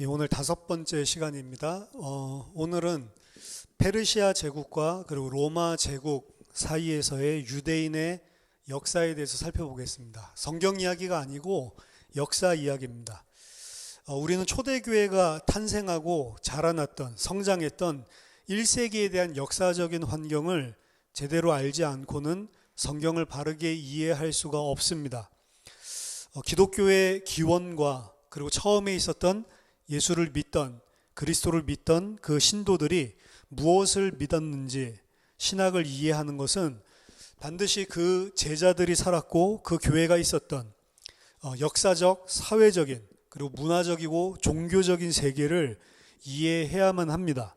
예, 오늘 5번째 시간입니다. 오늘은 페르시아 제국과 그리고 로마 제국 사이에서의 유대인의 역사에 대해서 살펴보겠습니다. 성경 이야기가 아니고 역사 이야기입니다. 우리는 초대교회가 탄생하고 자라났던, 성장했던 1세기에 대한 역사적인 환경을 제대로 알지 않고는 성경을 바르게 이해할 수가 없습니다. 기독교의 기원과 그리고 처음에 있었던 예수를 믿던, 그리스도를 믿던 그 신도들이 무엇을 믿었는지 신학을 이해하는 것은 반드시 그 제자들이 살았고 그 교회가 있었던 역사적, 사회적인 그리고 문화적이고 종교적인 세계를 이해해야만 합니다.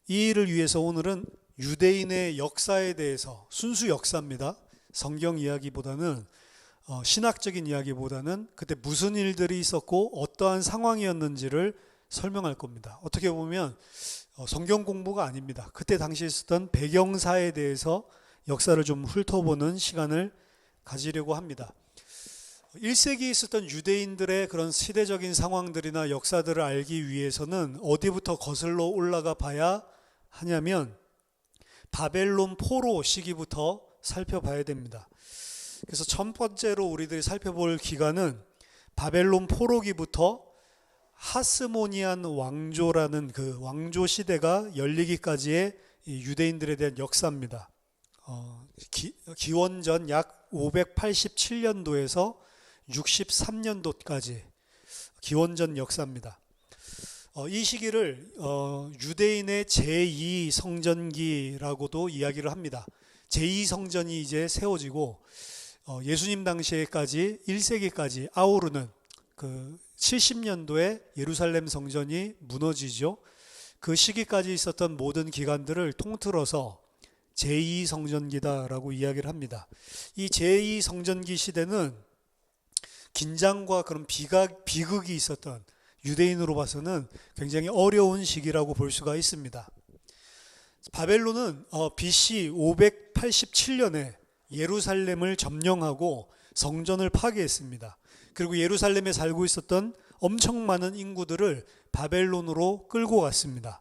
이 일을 위해서 오늘은 유대인의 역사에 대해서, 순수 역사입니다. 성경 이야기보다는 신학적인 이야기보다는 그때 무슨 일들이 있었고 어떠한 상황이었는지를 설명할 겁니다. 어떻게 보면 성경 공부가 아닙니다. 그때 당시에 있었던 배경사에 대해서 역사를 좀 훑어보는 시간을 가지려고 합니다. 1세기에 있었던 유대인들의 그런 시대적인 상황들이나 역사들을 알기 위해서는 어디부터 거슬러 올라가 봐야 하냐면 바벨론 포로 시기부터 살펴봐야 됩니다. 그래서 첫 번째로 우리들이 살펴볼 기간은 바벨론 포로기부터 하스모니안 왕조라는 그 왕조 시대가 열리기까지의 유대인들에 대한 역사입니다. 기원전 약 587년도에서 63년도까지 기원전 역사입니다. 이 시기를 유대인의 제2성전기라고도 이야기를 합니다. 제2성전이 이제 세워지고 예수님 당시에까지 1세기까지 아우르는 그 70년도에 예루살렘 성전이 무너지죠. 그 시기까지 있었던 모든 기간들을 통틀어서 제2성전기다라고 이야기를 합니다. 이 제2성전기 시대는 긴장과 그런 비극이 있었던, 유대인으로 봐서는 굉장히 어려운 시기라고 볼 수가 있습니다. 바벨론은 BC 587년에 예루살렘을 점령하고 성전을 파괴했습니다. 그리고 예루살렘에 살고 있었던 엄청 많은 인구들을 바벨론으로 끌고 갔습니다.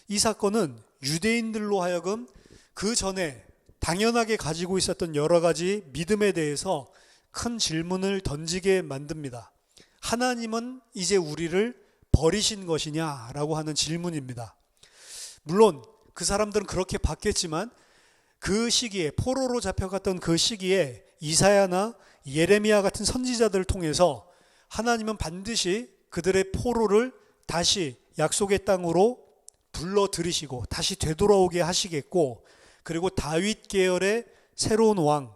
이 사건은 유대인들로 하여금 그 전에 당연하게 가지고 있었던 여러 가지 믿음에 대해서 큰 질문을 던지게 만듭니다. 하나님은 이제 우리를 버리신 것이냐라고 하는 질문입니다. 물론 그 사람들은 그렇게 봤겠지만 그 시기에, 포로로 잡혀갔던 그 시기에 이사야나 예레미야 같은 선지자들을 통해서 하나님은 반드시 그들의 포로를 다시 약속의 땅으로 불러들이시고 다시 되돌아오게 하시겠고, 그리고 다윗 계열의 새로운 왕,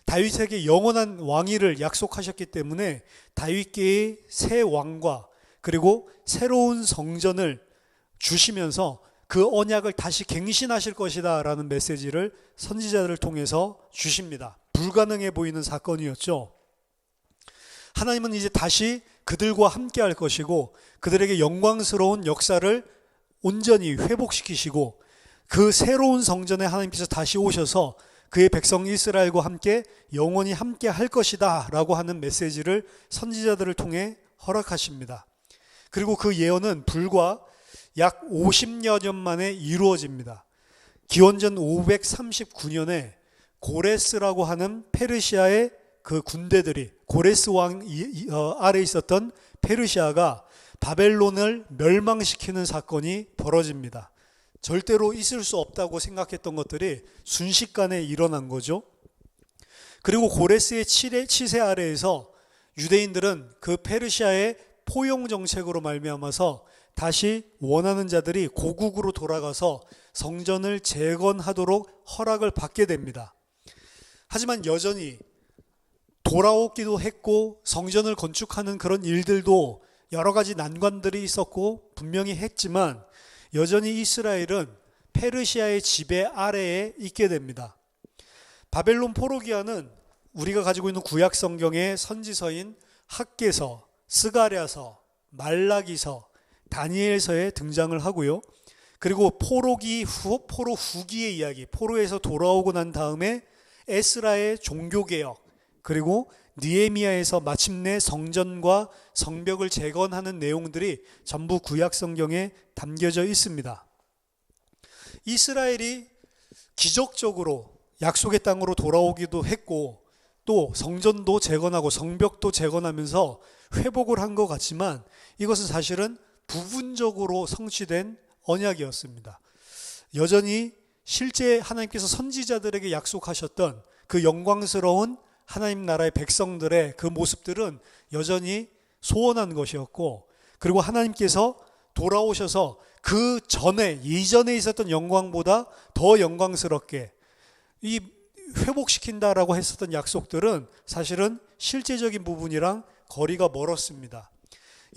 다윗에게 영원한 왕위를 약속하셨기 때문에 다윗계의 새 왕과 그리고 새로운 성전을 주시면서 그 언약을 다시 갱신하실 것이다 라는 메시지를 선지자들을 통해서 주십니다. 불가능해 보이는 사건이었죠. 하나님은 이제 다시 그들과 함께 할 것이고 그들에게 영광스러운 역사를 온전히 회복시키시고 그 새로운 성전에 하나님께서 다시 오셔서 그의 백성 이스라엘과 함께 영원히 함께 할 것이다 라고 하는 메시지를 선지자들을 통해 허락하십니다. 그리고 그 예언은 불과 약 50여 년 만에 이루어집니다. 기원전 539년에 고레스라고 하는 페르시아의 그 군대들이, 고레스 왕 아래 있었던 페르시아가 바벨론을 멸망시키는 사건이 벌어집니다. 절대로 있을 수 없다고 생각했던 것들이 순식간에 일어난 거죠. 그리고 고레스의 치세 아래에서 유대인들은 그 페르시아의 포용 정책으로 말미암아서 다시 원하는 자들이 고국으로 돌아가서 성전을 재건하도록 허락을 받게 됩니다. 하지만 여전히 돌아오기도 했고 성전을 건축하는 그런 일들도 여러 가지 난관들이 있었고 분명히 했지만 여전히 이스라엘은 페르시아의 지배 아래에 있게 됩니다. 바벨론 포로기아는 우리가 가지고 있는 구약 성경의 선지서인 학개서, 스가랴서, 말라기서, 다니엘서에 등장을 하고요. 그리고 포로 후기의 이야기, 포로에서 돌아오고 난 다음에 에스라의 종교개혁, 그리고 느헤미야에서 마침내 성전과 성벽을 재건하는 내용들이 전부 구약 성경에 담겨져 있습니다. 이스라엘이 기적적으로 약속의 땅으로 돌아오기도 했고 또 성전도 재건하고 성벽도 재건하면서 회복을 한 것 같지만 이것은 사실은 부분적으로 성취된 언약이었습니다. 여전히 실제 하나님께서 선지자들에게 약속하셨던 그 영광스러운 하나님 나라의 백성들의 그 모습들은 여전히 소원한 것이었고, 그리고 하나님께서 돌아오셔서 그 전에 이전에 있었던 영광보다 더 영광스럽게 이 회복시킨다라고 했었던 약속들은 사실은 실제적인 부분이랑 거리가 멀었습니다.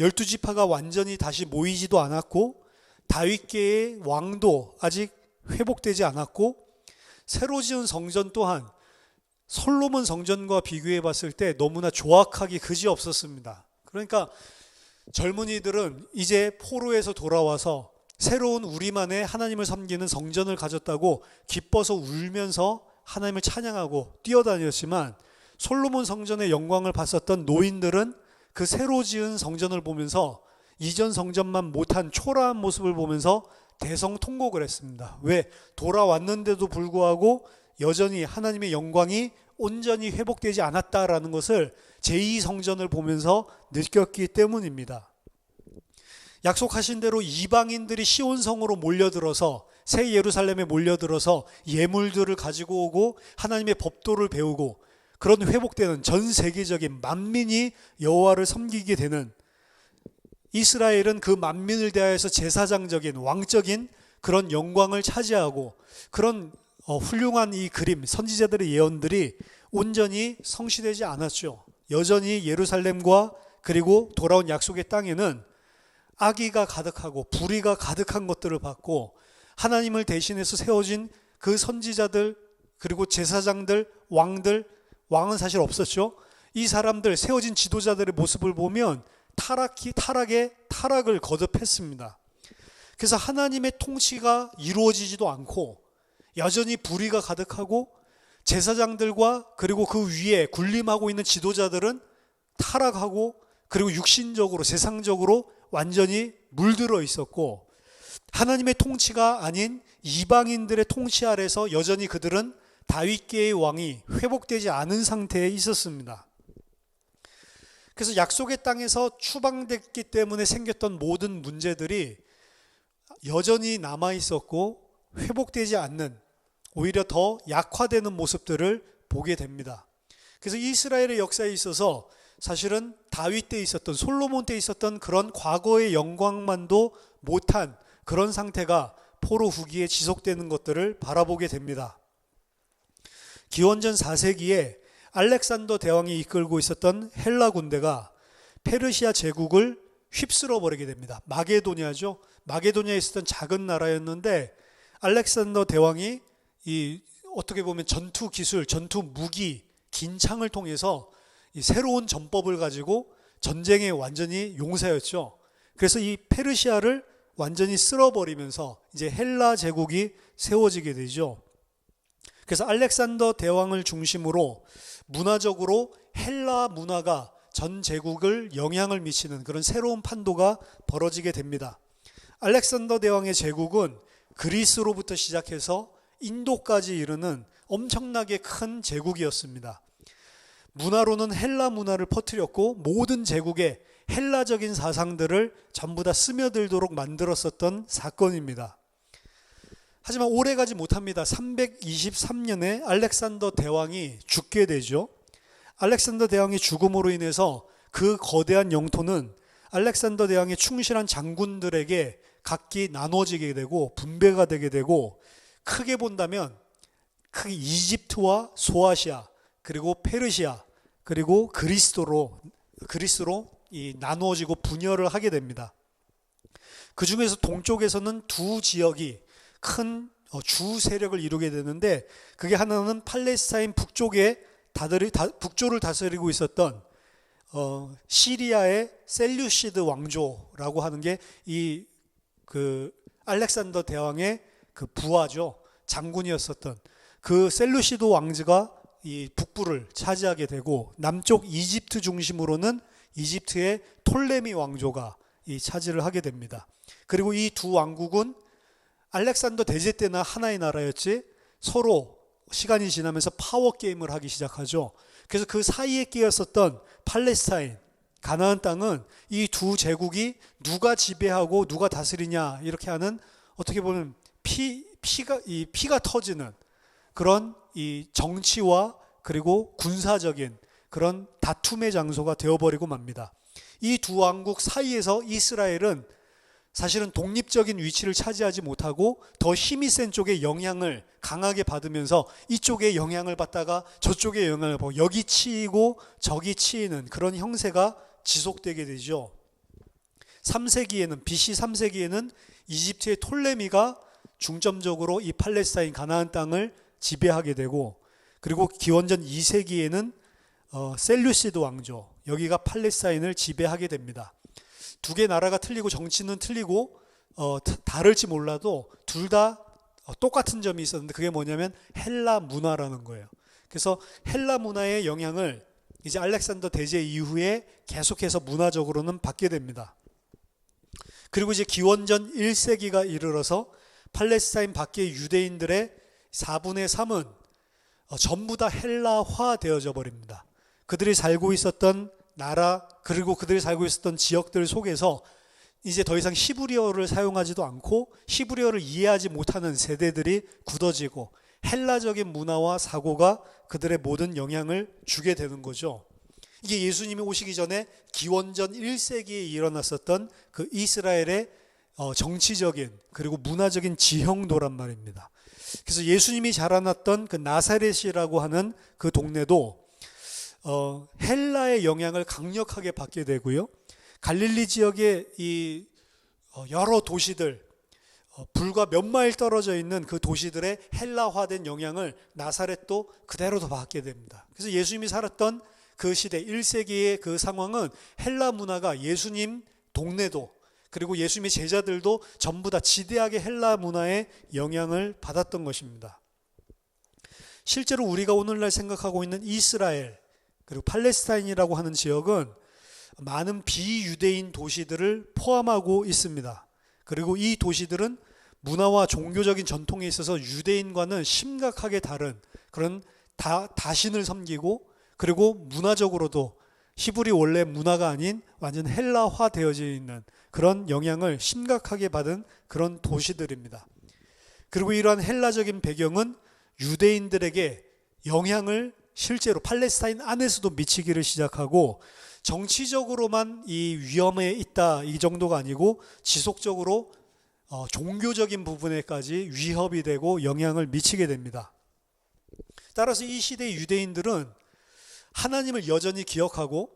12지파가 완전히 다시 모이지도 않았고 다윗계의 왕도 아직 회복되지 않았고 새로 지은 성전 또한 솔로몬 성전과 비교해 봤을 때 너무나 조악하기 그지없었습니다. 그러니까 젊은이들은 이제 포로에서 돌아와서 새로운 우리만의 하나님을 섬기는 성전을 가졌다고 기뻐서 울면서 하나님을 찬양하고 뛰어다녔지만, 솔로몬 성전의 영광을 봤었던 노인들은 그 새로 지은 성전을 보면서 이전 성전만 못한 초라한 모습을 보면서 대성통곡을 했습니다. 왜? 돌아왔는데도 불구하고 여전히 하나님의 영광이 온전히 회복되지 않았다라는 것을 제2성전을 보면서 느꼈기 때문입니다. 약속하신 대로 이방인들이 시온성으로 몰려들어서 새 예루살렘에 몰려들어서 예물들을 가지고 오고 하나님의 법도를 배우고 그런 회복되는 전 세계적인 만민이 여호와를 섬기게 되는, 이스라엘은 그 만민을 대하여서 제사장적인 왕적인 그런 영광을 차지하고 그런 훌륭한 이 그림, 선지자들의 예언들이 온전히 성취되지 않았죠. 여전히 예루살렘과 그리고 돌아온 약속의 땅에는 악의가 가득하고 불의가 가득한 것들을 봤고, 하나님을 대신해서 세워진 그 선지자들 그리고 제사장들, 왕은 사실 없었죠. 이 사람들, 세워진 지도자들의 모습을 보면 타락의 타락을 거듭했습니다. 그래서 하나님의 통치가 이루어지지도 않고 여전히 불의가 가득하고 제사장들과 그리고 그 위에 군림하고 있는 지도자들은 타락하고 그리고 육신적으로 세상적으로 완전히 물들어 있었고, 하나님의 통치가 아닌 이방인들의 통치 아래서 여전히 그들은 다윗계의 왕이 회복되지 않은 상태에 있었습니다. 그래서 약속의 땅에서 추방됐기 때문에 생겼던 모든 문제들이 여전히 남아 있었고 회복되지 않는, 오히려 더 약화되는 모습들을 보게 됩니다. 그래서 이스라엘의 역사에 있어서 사실은 다윗 때 있었던, 솔로몬 때 있었던 그런 과거의 영광만도 못한 그런 상태가 포로 후기에 지속되는 것들을 바라보게 됩니다. 기원전 4세기에 알렉산더 대왕이 이끌고 있었던 헬라 군대가 페르시아 제국을 휩쓸어 버리게 됩니다. 마게도니아죠. 마게도니아에 있었던 작은 나라였는데 알렉산더 대왕이 어떻게 보면 전투 기술, 전투 무기, 긴 창을 통해서 이 새로운 전법을 가지고 전쟁에 완전히 용사였죠. 그래서 이 페르시아를 완전히 쓸어버리면서 이제 헬라 제국이 세워지게 되죠. 그래서 알렉산더 대왕을 중심으로 문화적으로 헬라 문화가 전 제국을 영향을 미치는 그런 새로운 판도가 벌어지게 됩니다. 알렉산더 대왕의 제국은 그리스로부터 시작해서 인도까지 이르는 엄청나게 큰 제국이었습니다. 문화로는 헬라 문화를 퍼뜨렸고 모든 제국에 헬라적인 사상들을 전부 다 스며들도록 만들었었던 사건입니다. 하지만 오래가지 못합니다. 323년에 알렉산더 대왕이 죽게 되죠. 알렉산더 대왕의 죽음으로 인해서 그 거대한 영토는 알렉산더 대왕의 충실한 장군들에게 각기 나눠지게 되고 분배가 되게 되고, 크게 본다면 크게 이집트와 소아시아 그리고 페르시아 그리고 그리스로 이 나누어지고 분열을 하게 됩니다. 그 중에서 동쪽에서는 두 지역이 큰 주 세력을 이루게 되는데, 그게 하나는 팔레스타인 북쪽을 다스리고 있었던 시리아의 셀류시드 왕조라고 하는 게 그 알렉산더 대왕의 그 부하죠. 장군이었었던 그 셀류시드 왕조가 이 북부를 차지하게 되고 남쪽 이집트 중심으로는 이집트의 톨레미 왕조가 이 차지를 하게 됩니다. 그리고 이 두 왕국은 알렉산더 대제 때나 하나의 나라였지 서로 시간이 지나면서 파워 게임을 하기 시작하죠. 그래서 그 사이에 끼었었던 팔레스타인, 가나안 땅은 이 두 제국이 누가 지배하고 누가 다스리냐 이렇게 하는 어떻게 보면 피가 터지는 그런 이 정치와 그리고 군사적인 그런 다툼의 장소가 되어버리고 맙니다. 이 두 왕국 사이에서 이스라엘은 사실은 독립적인 위치를 차지하지 못하고 더 힘이 센 쪽의 영향을 강하게 받으면서 이쪽에 영향을 받다가 저쪽에 영향을 받고 여기 치이고 저기 치이는 그런 형세가 지속되게 되죠. 3세기에는 BC 3세기에는 이집트의 톨레미가 중점적으로 이 팔레스타인 가나안 땅을 지배하게 되고 그리고 기원전 2세기에는 셀루시드 왕조 여기가 팔레스타인을 지배하게 됩니다. 두 개 나라가 틀리고 정치는 틀리고 다를지 몰라도 둘 다 똑같은 점이 있었는데 그게 뭐냐면 헬라 문화라는 거예요. 그래서 헬라 문화의 영향을 이제 알렉산더 대제 이후에 계속해서 문화적으로는 받게 됩니다. 그리고 이제 기원전 1세기가 이르러서 팔레스타인 밖의 유대인들의 4분의 3은 전부 다 헬라화 되어져 버립니다. 그들이 살고 있었던 나라 그리고 그들이 살고 있었던 지역들 속에서 이제 더 이상 히브리어를 사용하지도 않고 히브리어를 이해하지 못하는 세대들이 굳어지고 헬라적인 문화와 사고가 그들의 모든 영향을 주게 되는 거죠. 이게 예수님이 오시기 전에 기원전 1세기에 일어났었던 그 이스라엘의 정치적인 그리고 문화적인 지형도란 말입니다. 그래서 예수님이 자라났던 그 나사렛이라고 하는 그 동네도 헬라의 영향을 강력하게 받게 되고요. 갈릴리 지역의 이 여러 도시들 불과 몇 마일 떨어져 있는 그 도시들의 헬라화된 영향을 나사렛도 그대로 더 받게 됩니다. 그래서 예수님이 살았던 그 시대 1세기의 그 상황은 헬라 문화가 예수님 동네도 그리고 예수님의 제자들도 전부 다 지대하게 헬라 문화의 영향을 받았던 것입니다. 실제로 우리가 오늘날 생각하고 있는 이스라엘 그리고 팔레스타인이라고 하는 지역은 많은 비유대인 도시들을 포함하고 있습니다. 그리고 이 도시들은 문화와 종교적인 전통에 있어서 유대인과는 심각하게 다른 그런 다신을 섬기고 그리고 문화적으로도 히브리 원래 문화가 아닌 완전 헬라화 되어져 있는 그런 영향을 심각하게 받은 그런 도시들입니다. 그리고 이러한 헬라적인 배경은 유대인들에게 영향을 실제로 팔레스타인 안에서도 미치기를 시작하고 정치적으로만 이 위험에 있다 이 정도가 아니고 지속적으로 종교적인 부분에까지 위협이 되고 영향을 미치게 됩니다. 따라서 이 시대의 유대인들은 하나님을 여전히 기억하고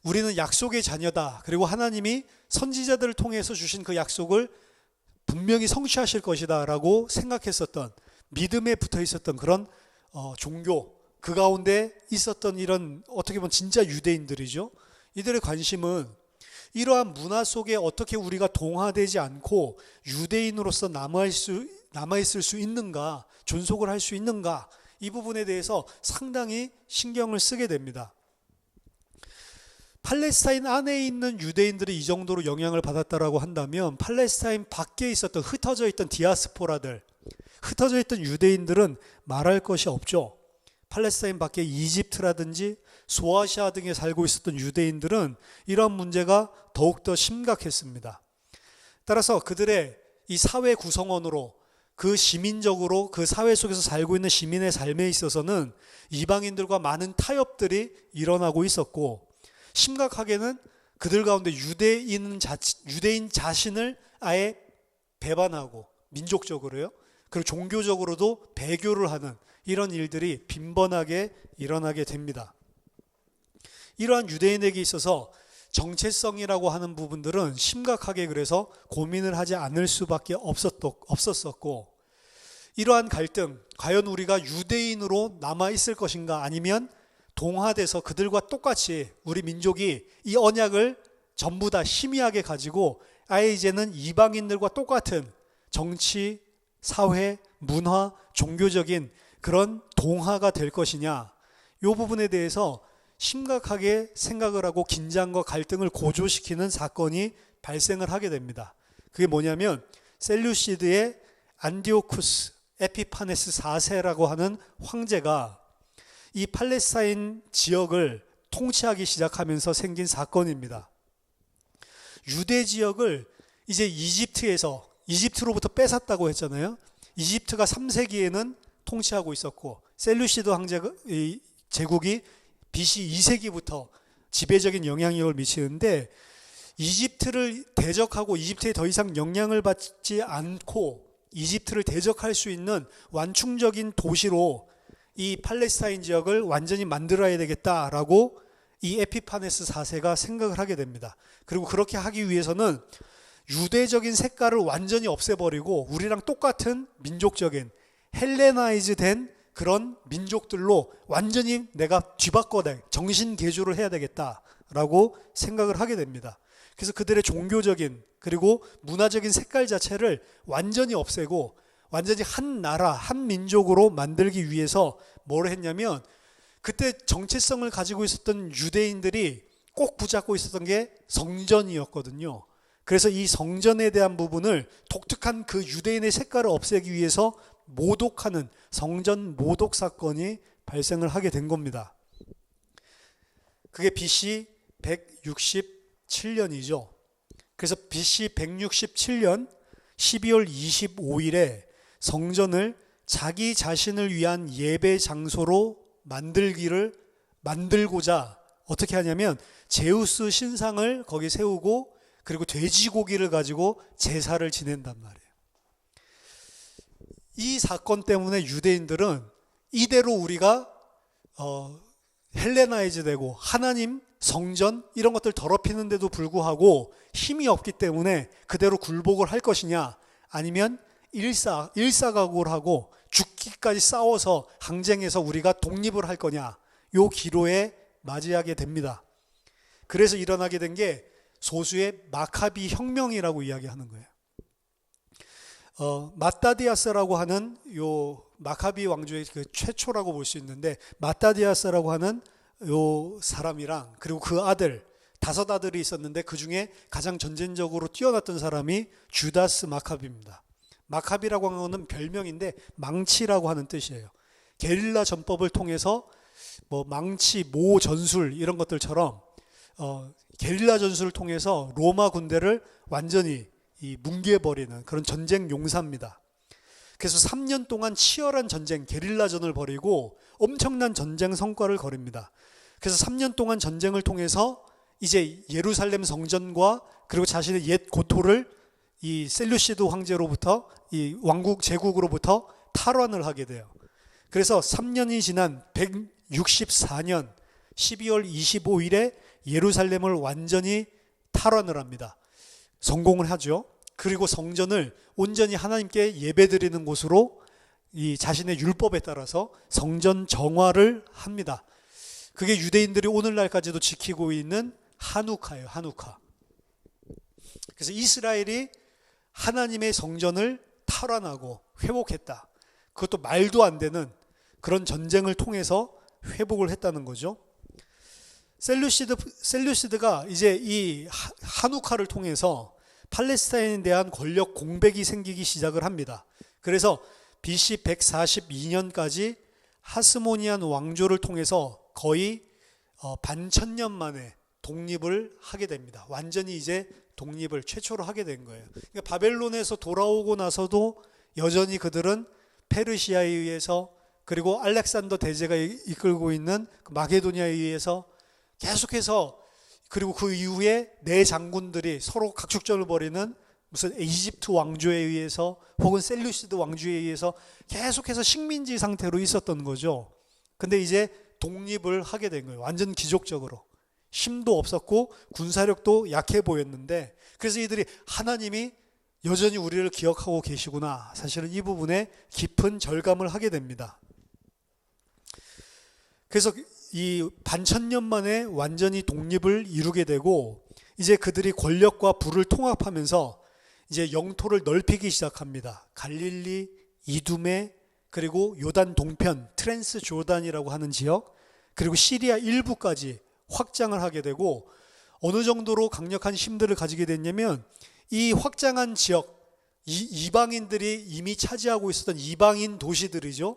우리는 약속의 자녀다. 그리고 하나님이 선지자들을 통해서 주신 그 약속을 분명히 성취하실 것이다 라고 생각했었던 믿음에 붙어 있었던 그런 종교 그 가운데 있었던 이런 어떻게 보면 진짜 유대인들이죠. 이들의 관심은 이러한 문화 속에 어떻게 우리가 동화되지 않고 유대인으로서 남아있을 수 있는가, 존속을 할 수 있는가 이 부분에 대해서 상당히 신경을 쓰게 됩니다. 팔레스타인 안에 있는 유대인들이 이 정도로 영향을 받았다라고 한다면 팔레스타인 밖에 있었던 흩어져 있던 디아스포라들, 흩어져 있던 유대인들은 말할 것이 없죠. 팔레스타인 밖에 이집트라든지 소아시아 등에 살고 있었던 유대인들은 이런 문제가 더욱더 심각했습니다. 따라서 그들의 이 사회 구성원으로 그 시민적으로 그 사회 속에서 살고 있는 시민의 삶에 있어서는 이방인들과 많은 타협들이 일어나고 있었고 심각하게는 그들 가운데 유대인 자신을 아예 배반하고 민족적으로요. 그리고 종교적으로도 배교를 하는 이런 일들이 빈번하게 일어나게 됩니다. 이러한 유대인에게 있어서 정체성이라고 하는 부분들은 심각하게 그래서 고민을 하지 않을 수밖에 없었었고 이러한 갈등, 과연 우리가 유대인으로 남아있을 것인가 아니면 동화돼서 그들과 똑같이 우리 민족이 이 언약을 전부 다 희미하게 가지고 아예 이제는 이방인들과 똑같은 정치, 사회, 문화, 종교적인 그런 동화가 될 것이냐 이 부분에 대해서 심각하게 생각을 하고 긴장과 갈등을 고조시키는 사건이 발생을 하게 됩니다. 그게 뭐냐면 셀루시드의 안디오쿠스 에피파네스 4세라고 하는 황제가 이 팔레스타인 지역을 통치하기 시작하면서 생긴 사건입니다. 유대 지역을 이제 이집트로부터 뺏었다고 했잖아요. 이집트가 3세기에는 통치하고 있었고 셀루시드 제국이 BC 2세기부터 지배적인 영향력을 미치는데 이집트를 대적하고 이집트에 더 이상 영향을 받지 않고 이집트를 대적할 수 있는 완충적인 도시로 이 팔레스타인 지역을 완전히 만들어야 되겠다라고 이 에피파네스 4세가 생각을 하게 됩니다. 그리고 그렇게 하기 위해서는 유대적인 색깔을 완전히 없애버리고 우리랑 똑같은 민족적인 헬레나이즈 된 그런 민족들로 완전히 내가 뒤바꿔내 정신 개조를 해야 되겠다라고 생각을 하게 됩니다. 그래서 그들의 종교적인 그리고 문화적인 색깔 자체를 완전히 없애고 완전히 한 나라, 한 민족으로 만들기 위해서 뭘 했냐면 그때 정체성을 가지고 있었던 유대인들이 꼭 붙잡고 있었던 게 성전이었거든요. 그래서 이 성전에 대한 부분을 독특한 그 유대인의 색깔을 없애기 위해서 모독하는 성전 모독 사건이 발생을 하게 된 겁니다. 그게 BC 167년이죠. 그래서 BC 167년 12월 25일에 성전을 자기 자신을 위한 예배 장소로 만들고자 어떻게 하냐면 제우스 신상을 거기 세우고 그리고 돼지고기를 가지고 제사를 지낸단 말이에요. 이 사건 때문에 유대인들은 이대로 우리가 헬레나이즈 되고 하나님, 성전 이런 것들 더럽히는데도 불구하고 힘이 없기 때문에 그대로 굴복을 할 것이냐 아니면 일사각오를 하고 죽기까지 싸워서 항쟁해서 우리가 독립을 할 거냐 요 기로에 맞이하게 됩니다. 그래서 일어나게 된 게 소수의 마카비 혁명이라고 이야기하는 거예요. 마따디아스라고 하는 요 마카비 왕조의 그 최초라고 볼 수 있는데 마따디아스라고 하는 요 사람이랑 그리고 그 아들 5아들이 있었는데 그 중에 가장 전쟁적으로 뛰어났던 사람이 주다스 마카비입니다. 마카비라고 하는 것은 별명인데 망치라고 하는 뜻이에요. 게릴라 전법을 통해서 뭐 망치, 모 전술 이런 것들처럼 게릴라 전술을 통해서 로마 군대를 완전히 뭉개버리는 그런 전쟁 용사입니다. 그래서 3년 동안 치열한 전쟁, 게릴라전을 벌이고 엄청난 전쟁 성과를 거립니다. 그래서 3년 동안 전쟁을 통해서 이제 예루살렘 성전과 그리고 자신의 옛 고토를 이 셀루시드 황제로부터 이 왕국 제국으로부터 탈환을 하게 돼요. 그래서 3년이 지난 164년 12월 25일에 예루살렘을 완전히 탈환을 합니다. 성공을 하죠. 그리고 성전을 온전히 하나님께 예배드리는 곳으로 이 자신의 율법에 따라서 성전 정화를 합니다. 그게 유대인들이 오늘날까지도 지키고 있는 하누카예요. 하누카. 그래서 이스라엘이 하나님의 성전을 탈환하고 회복했다. 그것도 말도 안 되는 그런 전쟁을 통해서 회복을 했다는 거죠. 셀루시드가 이제 이 하누카를 통해서 팔레스타인에 대한 권력 공백이 생기기 시작을 합니다. 그래서 BC 142년까지 하스모니안 왕조를 통해서 거의 반천년 만에 독립을 하게 됩니다. 완전히 이제 독립을 최초로 하게 된 거예요. 그러니까 바벨론에서 돌아오고 나서도 여전히 그들은 페르시아에 의해서 그리고 알렉산더 대제가 이끌고 있는 마게도니아에 의해서 계속해서 그리고 그 이후에 네 장군들이 서로 각축전을 벌이는 무슨 이집트 왕조에 의해서 혹은 셀루시드 왕조에 의해서 계속해서 식민지 상태로 있었던 거죠. 근데 이제 독립을 하게 된 거예요. 완전 기적적으로. 힘도 없었고 군사력도 약해 보였는데 그래서 이들이 하나님이 여전히 우리를 기억하고 계시구나. 사실은 이 부분에 깊은 절감을 하게 됩니다. 그래서 이 반천년 만에 완전히 독립을 이루게 되고 이제 그들이 권력과 부를 통합하면서 이제 영토를 넓히기 시작합니다. 갈릴리, 이두메 그리고 요단 동편 트랜스 조단이라고 하는 지역 그리고 시리아 일부까지 확장을 하게 되고, 어느 정도로 강력한 힘들을 가지게 됐냐면 이 확장한 지역, 이방인들이 이미 차지하고 있었던 이방인 도시들이죠.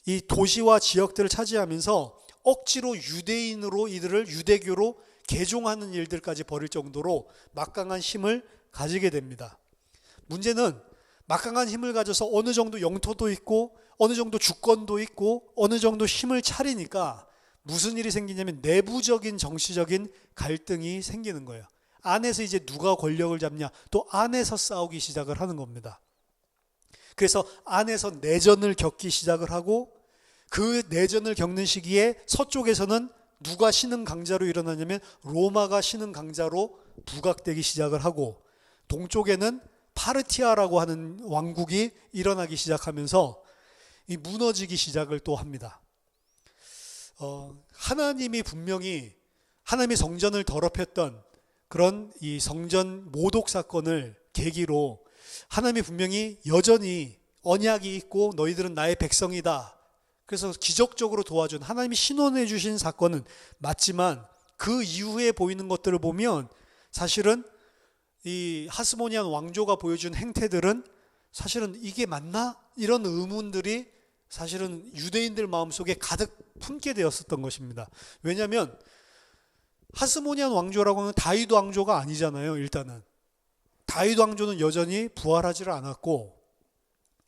이 도시와 지역들을 차지하면서 억지로 유대인으로 이들을 유대교로 개종하는 일들까지 벌일 정도로 막강한 힘을 가지게 됩니다. 문제는 막강한 힘을 가져서 어느 정도 영토도 있고 어느 정도 주권도 있고 어느 정도 힘을 차리니까 무슨 일이 생기냐면 내부적인 정치적인 갈등이 생기는 거예요. 안에서 이제 누가 권력을 잡냐, 또 안에서 싸우기 시작을 하는 겁니다. 그래서 안에서 내전을 겪기 시작을 하고, 그 내전을 겪는 시기에 서쪽에서는 누가 신흥 강자로 일어나냐면 로마가 신흥 강자로 부각되기 시작을 하고, 동쪽에는 파르티아라고 하는 왕국이 일어나기 시작하면서 이 무너지기 시작을 또 합니다. 하나님이 분명히 하나님의 성전을 더럽혔던 그런 이 성전 모독 사건을 계기로 하나님이 분명히 여전히 언약이 있고 너희들은 나의 백성이다, 그래서 기적적으로 도와준, 하나님이 신원해 주신 사건은 맞지만 그 이후에 보이는 것들을 보면 사실은 이 하스모니안 왕조가 보여준 행태들은 사실은 이게 맞나? 이런 의문들이 사실은 유대인들 마음속에 가득 품게 되었었던 것입니다. 왜냐하면 하스모니안 왕조라고 하면 다윗 왕조가 아니잖아요. 일단은 다윗 왕조는 여전히 부활하지를 않았고,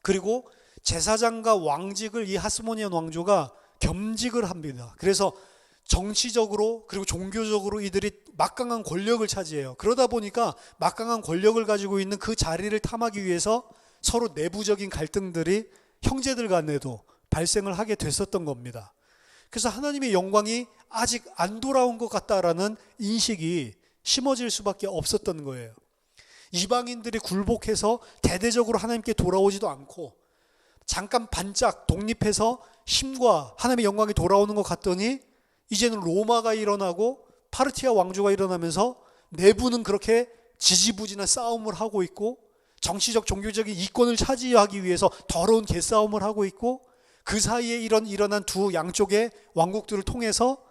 그리고 제사장과 왕직을 이 하스모니안 왕조가 겸직을 합니다. 그래서 정치적으로 그리고 종교적으로 이들이 막강한 권력을 차지해요. 그러다 보니까 막강한 권력을 가지고 있는 그 자리를 탐하기 위해서 서로 내부적인 갈등들이 형제들 간에도 발생을 하게 됐었던 겁니다. 그래서 하나님의 영광이 아직 안 돌아온 것 같다라는 인식이 심어질 수밖에 없었던 거예요. 이방인들이 굴복해서 대대적으로 하나님께 돌아오지도 않고 잠깐 반짝 독립해서 힘과 하나님의 영광이 돌아오는 것 같더니 이제는 로마가 일어나고 파르티아 왕조가 일어나면서 내부는 그렇게 지지부진한 싸움을 하고 있고, 정치적 종교적인 이권을 차지하기 위해서 더러운 개싸움을 하고 있고, 그 사이에 일어난 두 양쪽의 왕국들을 통해서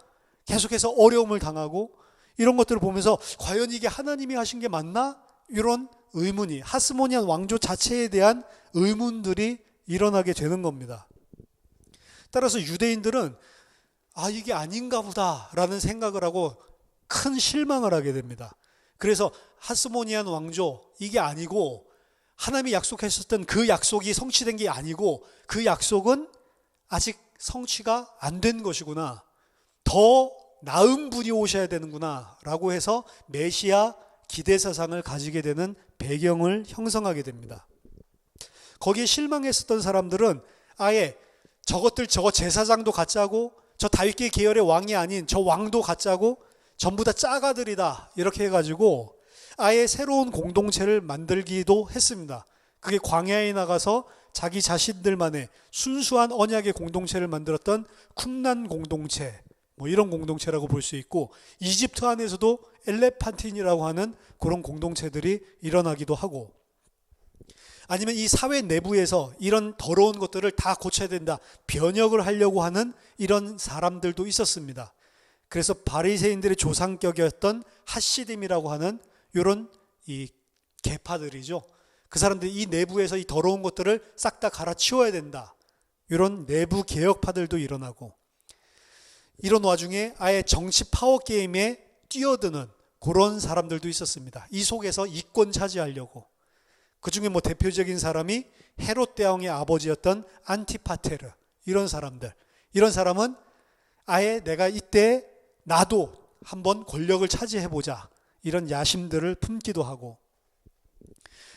계속해서 어려움을 당하고, 이런 것들을 보면서 과연 이게 하나님이 하신 게 맞나? 이런 의문이, 하스모니안 왕조 자체에 대한 의문들이 일어나게 되는 겁니다. 따라서 유대인들은 이게 아닌가 보다라는 생각을 하고 큰 실망을 하게 됩니다. 그래서 하스모니안 왕조, 이게 아니고 하나님이 약속하셨던 그 약속이 성취된 게 아니고 그 약속은 아직 성취가 안 된 것이구나, 더 나은 분이 오셔야 되는구나 라고 해서 메시아 기대사상을 가지게 되는 배경을 형성하게 됩니다. 거기에 실망했었던 사람들은 아예 저거 제사장도 가짜고 저 다윗계 계열의 왕이 아닌 저 왕도 가짜고 전부 다 짜가들이다, 이렇게 해가지고 아예 새로운 공동체를 만들기도 했습니다. 그게 광야에 나가서 자기 자신들만의 순수한 언약의 공동체를 만들었던 쿰란 공동체, 이런 공동체라고 볼 수 있고, 이집트 안에서도 엘레판틴이라고 하는 그런 공동체들이 일어나기도 하고, 아니면 이 사회 내부에서 이런 더러운 것들을 다 고쳐야 된다, 변혁을 하려고 하는 이런 사람들도 있었습니다. 그래서 바리새인들의 조상격이었던 하시딤이라고 하는 이런 이 계파들이죠. 그 사람들이 이 내부에서 이 더러운 것들을 싹 다 갈아치워야 된다, 이런 내부 개혁파들도 일어나고, 이런 와중에 아예 정치 파워 게임에 뛰어드는 그런 사람들도 있었습니다. 이 속에서 이권 차지하려고. 그 중에 대표적인 사람이 헤롯 대왕의 아버지였던 안티파테르, 이런 사람들. 이런 사람은 아예 내가 이때 나도 한번 권력을 차지해보자, 이런 야심들을 품기도 하고,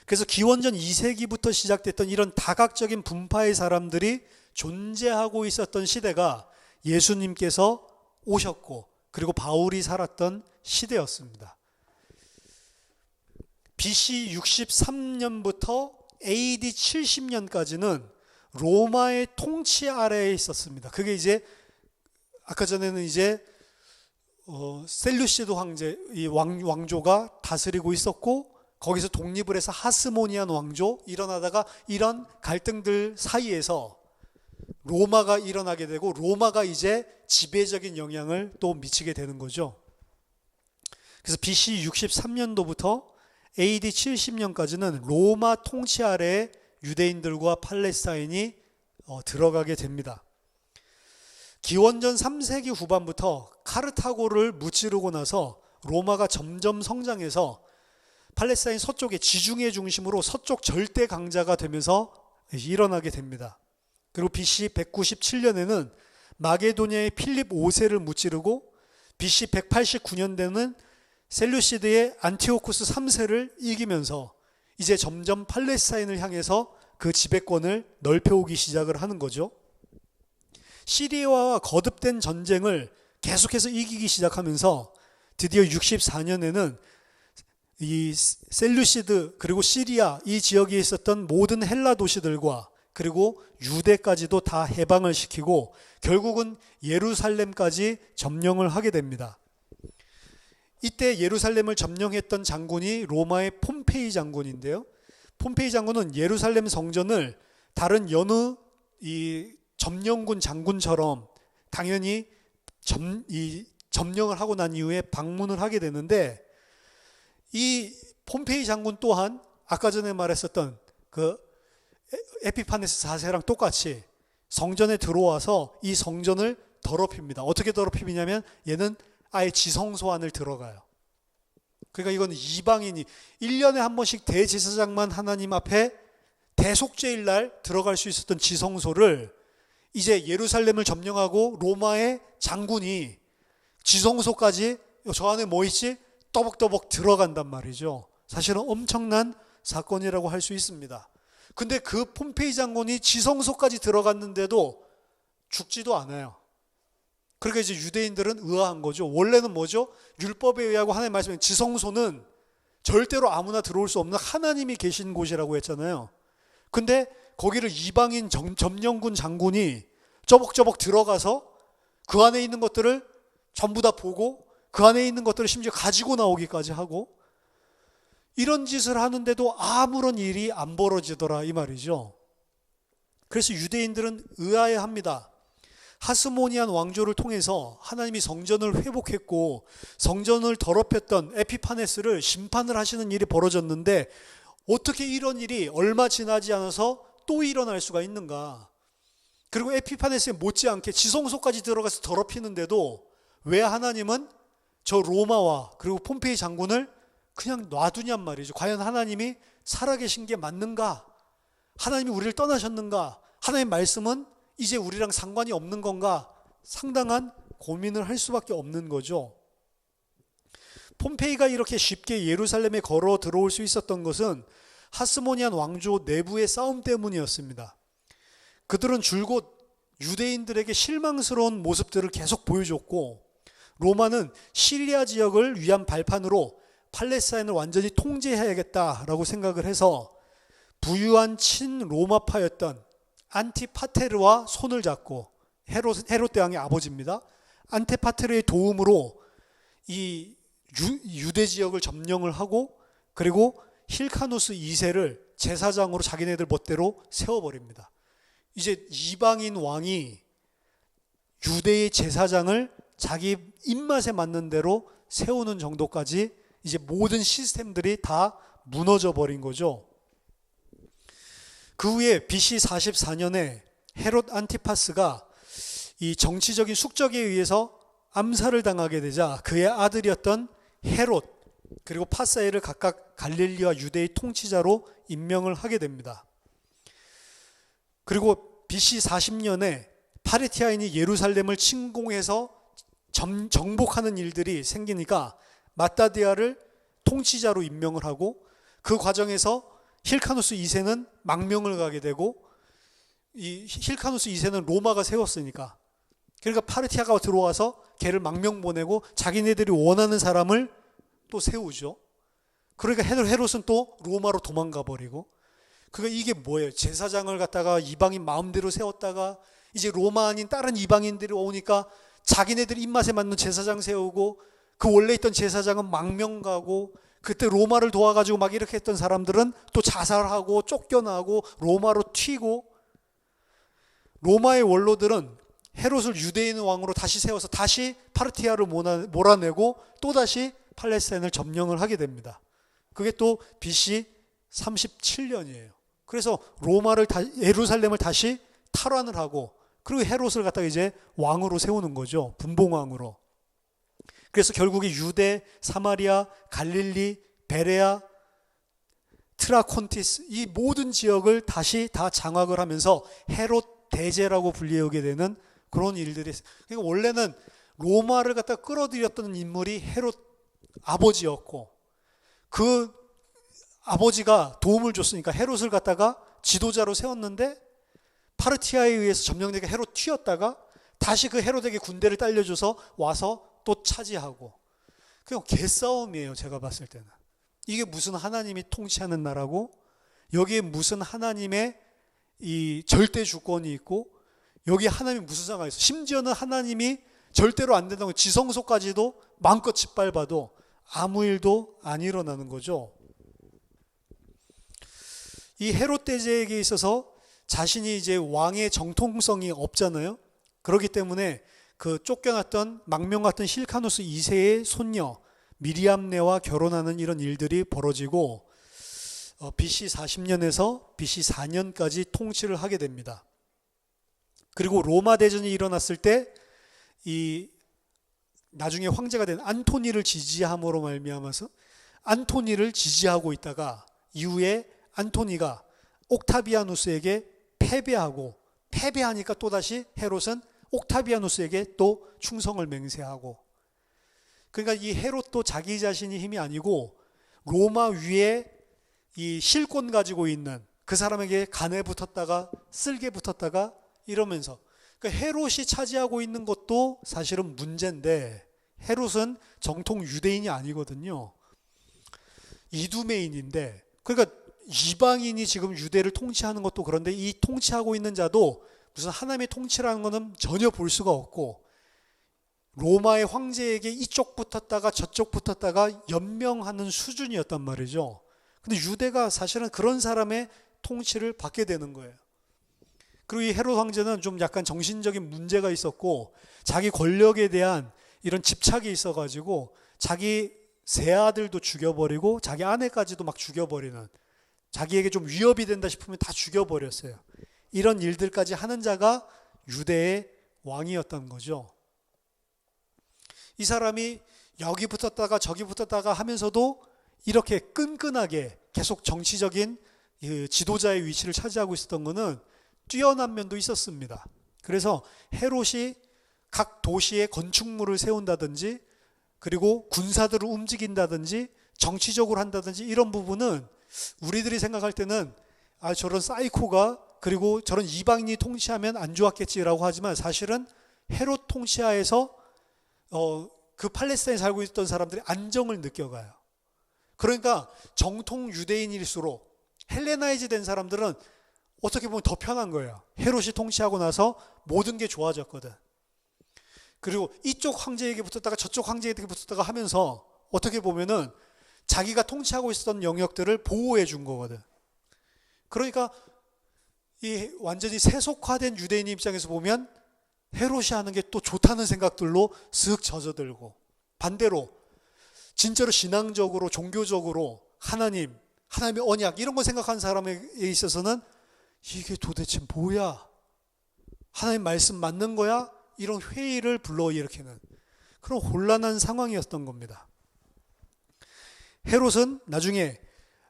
그래서 기원전 2세기부터 시작됐던 이런 다각적인 분파의 사람들이 존재하고 있었던 시대가 예수님께서 오셨고 그리고 바울이 살았던 시대였습니다. BC 63년부터 AD 70년까지는 로마의 통치 아래에 있었습니다. 그게 이제 아까 전에는 이제 셀루시드 황제, 이 왕조가 다스리고 있었고, 거기서 독립을 해서 하스모니안 왕조 일어나다가 이런 갈등들 사이에서 로마가 일어나게 되고 로마가 이제 지배적인 영향을 또 미치게 되는 거죠. 그래서 BC 63년도부터 AD 70년까지는 로마 통치 아래에 유대인들과 팔레스타인이 들어가게 됩니다. 기원전 3세기 후반부터 카르타고를 무찌르고 나서 로마가 점점 성장해서 팔레스타인 서쪽의 지중해 중심으로 서쪽 절대 강자가 되면서 일어나게 됩니다. 그리고 BC 197년에는 마게도니아의 필립 5세를 무찌르고 BC 189년대는 셀루시드의 안티오쿠스 3세를 이기면서 이제 점점 팔레스타인을 향해서 그 지배권을 넓혀오기 시작을 하는 거죠. 시리아와 거듭된 전쟁을 계속해서 이기기 시작하면서 드디어 64년에는 이 셀루시드 그리고 시리아 이 지역에 있었던 모든 헬라 도시들과 그리고 유대까지도 다 해방을 시키고 결국은 예루살렘까지 점령을 하게 됩니다. 이때 예루살렘을 점령했던 장군이 로마의 폼페이 장군인데요. 폼페이 장군은 예루살렘 성전을 다른 여느 이 점령군 장군처럼 당연히 점령을 하고 난 이후에 방문을 하게 되는데, 이 폼페이 장군 또한 아까 전에 말했었던 그 에피파네스 4세랑 똑같이 성전에 들어와서 이 성전을 더럽힙니다. 어떻게 더럽히냐면 얘는 아예 지성소 안을 들어가요. 그러니까 이건 이방인이 1년에 한 번씩 대제사장만 하나님 앞에 대속죄일 날 들어갈 수 있었던 지성소를 이제 예루살렘을 점령하고 로마의 장군이 지성소까지 저 안에 뭐 있지? 떠벅떠벅 들어간단 말이죠. 사실은 엄청난 사건이라고 할 수 있습니다. 근데 그 폼페이 장군이 지성소까지 들어갔는데도 죽지도 않아요. 그러니까 이제 유대인들은 의아한 거죠. 원래는 뭐죠? 율법에 의하고 하나님 말씀에 지성소는 절대로 아무나 들어올 수 없는 하나님이 계신 곳이라고 했잖아요. 근데 거기를 이방인 점령군 장군이 쩌벅쩌벅 들어가서 그 안에 있는 것들을 전부 다 보고 그 안에 있는 것들을 심지어 가지고 나오기까지 하고, 이런 짓을 하는데도 아무런 일이 안 벌어지더라 이 말이죠. 그래서 유대인들은 의아해합니다. 하스모니안 왕조를 통해서 하나님이 성전을 회복했고 성전을 더럽혔던 에피파네스를 심판을 하시는 일이 벌어졌는데 어떻게 이런 일이 얼마 지나지 않아서 또 일어날 수가 있는가? 그리고 에피파네스에 못지않게 지성소까지 들어가서 더럽히는데도 왜 하나님은 저 로마와 그리고 폼페이 장군을 그냥 놔두냔 말이죠. 과연 하나님이 살아계신 게 맞는가? 하나님이 우리를 떠나셨는가? 하나님의 말씀은 이제 우리랑 상관이 없는 건가? 상당한 고민을 할 수밖에 없는 거죠. 폼페이가 이렇게 쉽게 예루살렘에 걸어 들어올 수 있었던 것은 하스모니안 왕조 내부의 싸움 때문이었습니다. 그들은 줄곧 유대인들에게 실망스러운 모습들을 계속 보여줬고, 로마는 시리아 지역을 위한 발판으로 팔레스타인을 완전히 통제해야겠다라고 생각을 해서 부유한 친로마파였던 안티파테르와 손을 잡고, 헤롯 대왕의 아버지입니다. 안티파테르의 도움으로 이 유대 지역을 점령을 하고, 그리고 힐카누스 2세를 제사장으로 자기네들 멋대로 세워버립니다. 이제 이방인 왕이 유대의 제사장을 자기 입맛에 맞는 대로 세우는 정도까지 이제 모든 시스템들이 다 무너져 버린 거죠. 그 후에 BC 44년에 헤롯 안티파스가 이 정치적인 숙적에 의해서 암살을 당하게 되자 그의 아들이었던 헤롯 그리고 파사엘을 각각 갈릴리와 유대의 통치자로 임명을 하게 됩니다. 그리고 BC 40년에 파레티아인이 예루살렘을 침공해서 정복하는 일들이 생기니까 마따디아를 통치자로 임명을 하고, 그 과정에서 힐카누스 2세는 망명을 가게 되고, 이 힐카누스 2세는 로마가 세웠으니까, 그러니까 파르티아가 들어와서 걔를 망명 보내고 자기네들이 원하는 사람을 또 세우죠. 그러니까 헤롯은 또 로마로 도망가 버리고, 그러니까 이게 뭐예요? 제사장을 갖다가 이방인 마음대로 세웠다가 이제 로마 아닌 다른 이방인들이 오니까 자기네들 입맛에 맞는 제사장 세우고, 그 원래 있던 제사장은 망명 가고, 그때 로마를 도와가지고 막 이렇게 했던 사람들은 또 자살하고 쫓겨나고 로마로 튀고, 로마의 원로들은 헤롯을 유대인 왕으로 다시 세워서 다시 파르티아를 몰아내고 또다시 팔레스타인을 점령을 하게 됩니다. 그게 또 BC 37년이에요. 그래서 예루살렘을 다시 탈환을 하고 그리고 헤롯을 갖다가 이제 왕으로 세우는 거죠. 분봉왕으로. 그래서 결국에 유대, 사마리아, 갈릴리, 베레아, 트라콘티스 이 모든 지역을 다시 다 장악을 하면서 헤롯 대제라고 불리우게 되는 그런 일들이 있어요. 그러니까 원래는 로마를 갖다 끌어들였던 인물이 헤롯 아버지였고 그 아버지가 도움을 줬으니까 헤롯을 갖다가 지도자로 세웠는데 파르티아에 의해서 점령되게 헤롯 튀었다가 다시 그 헤롯에게 군대를 딸려줘서 와서 또 차지하고 그냥 개싸움이에요. 제가 봤을 때는 이게 무슨 하나님이 통치하는 나라고 여기에 무슨 하나님의 이 절대 주권이 있고 여기 하나님이 무슨 상관이 있어. 심지어는 하나님이 절대로 안 된다고 지성소까지도 마음껏 짓밟아도 아무 일도 안 일어나는 거죠. 이 헤롯 대제에게 있어서 자신이 이제 왕의 정통성이 없잖아요. 그렇기 때문에 그 쫓겨났던 망명 같은 실카누스 2세의 손녀 미리암네와 결혼하는 이런 일들이 벌어지고 BC 40년에서 BC 4년까지 통치를 하게 됩니다. 그리고 로마 대전이 일어났을 때 이 나중에 황제가 된 안토니를 지지함으로 말미암아서 안토니를 지지하고 있다가 이후에 안토니가 옥타비아누스에게 패배하니까 또다시 헤롯은 옥타비아누스에게 또 충성을 맹세하고 그러니까 이 헤롯도 자기 자신이 힘이 아니고 로마 위에 이 실권 가지고 있는 그 사람에게 간에 붙었다가 쓸개 붙었다가 이러면서 그러니까 헤롯이 차지하고 있는 것도 사실은 문제인데 헤롯은 정통 유대인이 아니거든요. 이두메인인데 그러니까 이방인이 지금 유대를 통치하는 것도 그런데 이 통치하고 있는 자도 무슨 하나님의 통치라는 것은 전혀 볼 수가 없고 로마의 황제에게 이쪽 붙었다가 저쪽 붙었다가 연명하는 수준이었단 말이죠. 근데 유대가 사실은 그런 사람의 통치를 받게 되는 거예요. 그리고 이 헤롯 황제는 좀 약간 정신적인 문제가 있었고 자기 권력에 대한 이런 집착이 있어가지고 자기 세 아들도 죽여버리고 자기 아내까지도 막 죽여버리는 자기에게 좀 위협이 된다 싶으면 다 죽여버렸어요. 이런 일들까지 하는 자가 유대의 왕이었던 거죠. 이 사람이 여기 붙었다가 저기 붙었다가 하면서도 이렇게 끈끈하게 계속 정치적인 지도자의 위치를 차지하고 있었던 것은 뛰어난 면도 있었습니다. 그래서 헤롯이 각 도시에 건축물을 세운다든지 그리고 군사들을 움직인다든지 정치적으로 한다든지 이런 부분은 우리들이 생각할 때는 저런 사이코가 그리고 저런 이방인이 통치하면 안 좋았겠지라고 하지만 사실은 헤롯 통치하에서 그 팔레스타인에 살고 있던 사람들이 안정을 느껴가요. 그러니까 정통 유대인일수록 헬레나이즈 된 사람들은 어떻게 보면 더 편한 거예요. 헤롯이 통치하고 나서 모든 게 좋아졌거든. 그리고 이쪽 황제에게 붙었다가 저쪽 황제에게 붙었다가 하면서 어떻게 보면은 자기가 통치하고 있었던 영역들을 보호해 준 거거든. 그러니까 이 완전히 세속화된 유대인 입장에서 보면 헤롯이 하는 게 또 좋다는 생각들로 쓱 젖어들고 반대로 진짜로 신앙적으로 종교적으로 하나님의 언약 이런 거 생각하는 사람에 있어서는 이게 도대체 뭐야? 하나님 말씀 맞는 거야? 이런 회의를 불러일으키는 그런 혼란한 상황이었던 겁니다. 헤롯은 나중에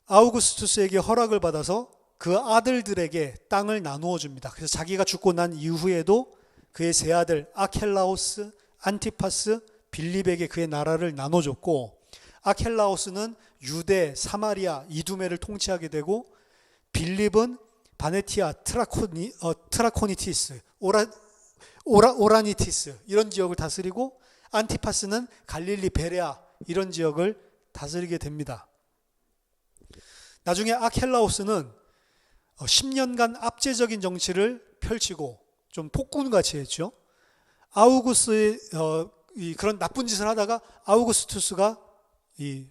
아우구스투스에게 허락을 받아서 그 아들들에게 땅을 나누어 줍니다. 그래서 자기가 죽고 난 이후에도 그의 세 아들 아켈라오스, 안티파스, 빌립에게 그의 나라를 나눠줬고 아켈라오스는 유대, 사마리아, 이두메를 통치하게 되고 빌립은 바네티아, 트라코니티스, 오라니티스 이런 지역을 다스리고 안티파스는 갈릴리, 베레아 이런 지역을 다스리게 됩니다. 나중에 아켈라오스는 10년간 압제적인 정치를 펼치고 좀 폭군같이 했죠. 아우구스의 그런 나쁜 짓을 하다가 아우구스투스가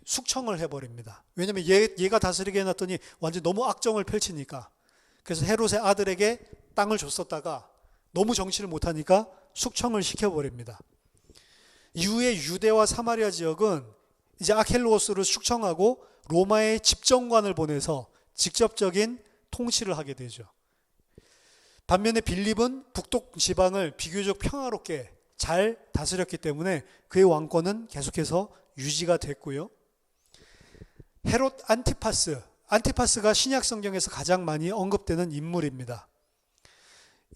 숙청을 해버립니다. 왜냐하면 얘가 다스리게 해놨더니 완전 너무 악정을 펼치니까. 그래서 헤롯의 아들에게 땅을 줬었다가 너무 정치를 못하니까 숙청을 시켜버립니다. 이후에 유대와 사마리아 지역은 이제 아켈로스를 숙청하고 로마의 집정관을 보내서 직접적인 통치를 하게 되죠. 반면에 빌립은 북쪽 지방을 비교적 평화롭게 잘 다스렸기 때문에 그의 왕권은 계속해서 유지가 됐고요. 헤롯 안티파스가 신약 성경에서 가장 많이 언급되는 인물입니다.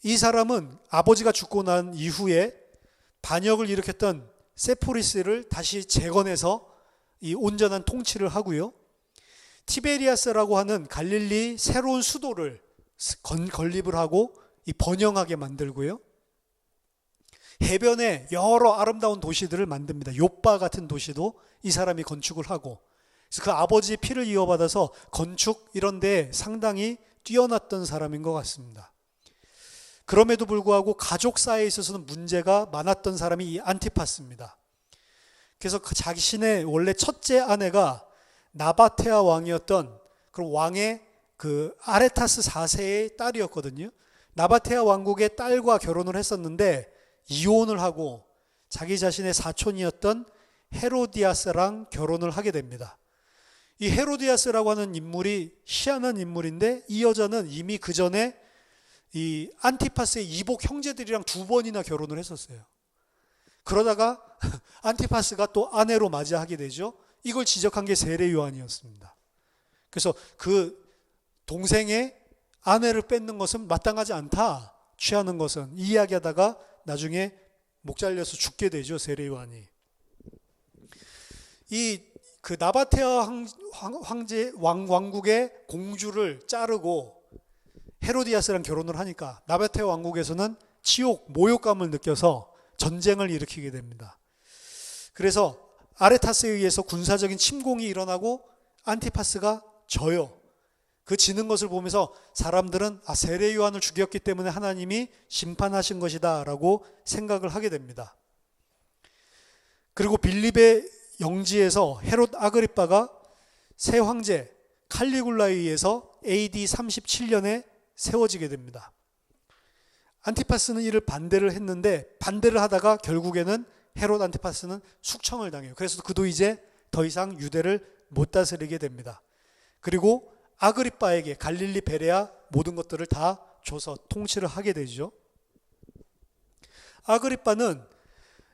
이 사람은 아버지가 죽고 난 이후에 반역을 일으켰던 세포리스를 다시 재건해서 이 온전한 통치를 하고요. 티베리아스라고 하는 갈릴리 새로운 수도를 건립을 하고 이 번영하게 만들고요. 해변에 여러 아름다운 도시들을 만듭니다. 요빠 같은 도시도 이 사람이 건축을 하고, 그래서 그 아버지의 피를 이어받아서 건축 이런 데 상당히 뛰어났던 사람인 것 같습니다. 그럼에도 불구하고 가족사에 있어서는 문제가 많았던 사람이 이 안티파스입니다. 그래서 그 자신의 원래 첫째 아내가 나바테아 왕이었던 그 왕의 그 아레타스 4세의 딸이었거든요. 나바테아 왕국의 딸과 결혼을 했었는데 이혼을 하고 자기 자신의 사촌이었던 헤로디아스랑 결혼을 하게 됩니다. 이 헤로디아스라고 하는 인물이 희한한 인물인데, 이 여자는 이미 그 전에 이 안티파스의 이복 형제들이랑 2번이나 결혼을 했었어요. 그러다가 안티파스가 또 아내로 맞이하게 되죠. 이걸 지적한 게 세례 요한이었습니다. 그래서 그 동생의 아내를 뺏는 것은 마땅하지 않다, 취하는 것은, 이 이야기하다가 나중에 목 잘려서 죽게 되죠, 세례 요한이. 이 그 나바테아 황제 왕국의 공주를 자르고 헤로디아스랑 결혼을 하니까 나바테아 왕국에서는 치욕, 모욕감을 느껴서 전쟁을 일으키게 됩니다. 그래서 아레타스에 의해서 군사적인 침공이 일어나고 안티파스가 져요. 그 지는 것을 보면서 사람들은 세례 요한을 죽였기 때문에 하나님이 심판하신 것이다 라고 생각을 하게 됩니다. 그리고 빌립의 영지에서 헤롯 아그리빠가 새 황제 칼리굴라에 의해서 AD 37년에 세워지게 됩니다. 안티파스는 이를 반대를 했는데, 반대를 하다가 결국에는 헤롯 안티파스는 숙청을 당해요. 그래서 그도 이제 더 이상 유대를 못 다스리게 됩니다. 그리고 아그리빠에게 갈릴리 베레아 모든 것들을 다 줘서 통치를 하게 되죠. 아그리빠는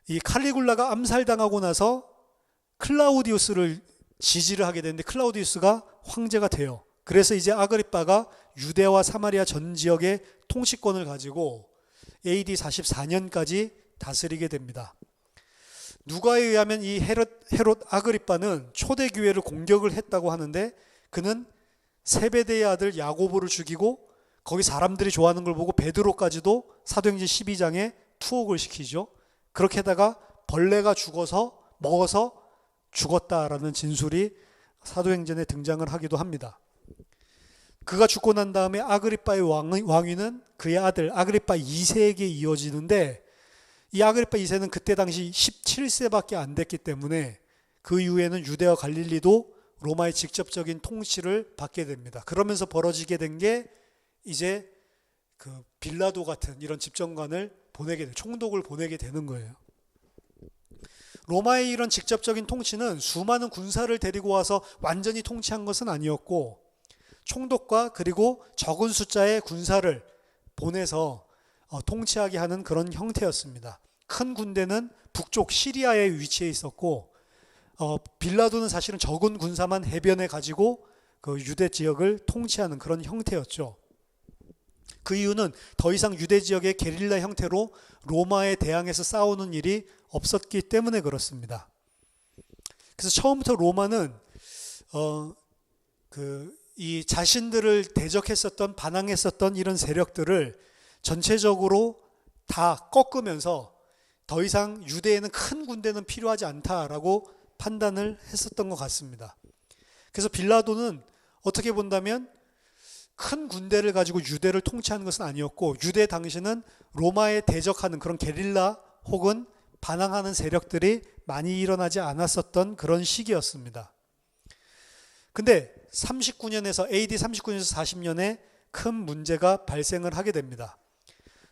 이 칼리굴라가 암살당하고 나서 클라우디우스를 지지를 하게 되는데, 클라우디우스가 황제가 돼요. 그래서 이제 아그리빠가 유대와 사마리아 전 지역의 통치권을 가지고 AD 44년까지 다스리게 됩니다. 누가에 의하면 이 헤롯 아그리빠는 초대교회를 공격을 했다고 하는데, 그는 세베대의 아들 야고보를 죽이고 거기 사람들이 좋아하는 걸 보고 베드로까지도 사도행전 12장에 투옥을 시키죠. 그렇게 하다가 벌레가 먹어서 죽었다라는 진술이 사도행전에 등장을 하기도 합니다. 그가 죽고 난 다음에 아그리빠의 왕위는 그의 아들 아그리빠 2세에게 이어지는데, 이 아그리빠 2세는 그때 당시 17세밖에 안 됐기 때문에 그 이후에는 유대와 갈릴리도 로마의 직접적인 통치를 받게 됩니다. 그러면서 벌어지게 된 게 이제 그 빌라도 같은 이런 집정관을 총독을 보내게 되는 거예요. 로마의 이런 직접적인 통치는 수많은 군사를 데리고 와서 완전히 통치한 것은 아니었고, 총독과 그리고 적은 숫자의 군사를 보내서 통치하게 하는 그런 형태였습니다. 큰 군대는 북쪽 시리아에 위치해 있었고, 빌라도는 사실은 적은 군사만 해변에 가지고 그 유대 지역을 통치하는 그런 형태였죠. 그 이유는 더 이상 유대 지역의 게릴라 형태로 로마에 대항해서 싸우는 일이 없었기 때문에 그렇습니다. 그래서 처음부터 로마는 이 자신들을 대적했었던, 반항했었던 이런 세력들을 전체적으로 다 꺾으면서 더 이상 유대에는 큰 군대는 필요하지 않다라고 판단을 했었던 것 같습니다. 그래서 빌라도는 어떻게 본다면 큰 군대를 가지고 유대를 통치하는 것은 아니었고, 유대 당시는 로마에 대적하는 그런 게릴라 혹은 반항하는 세력들이 많이 일어나지 않았었던 그런 시기였습니다. 근데 39년에서 AD 39년에서 40년에 큰 문제가 발생을 하게 됩니다.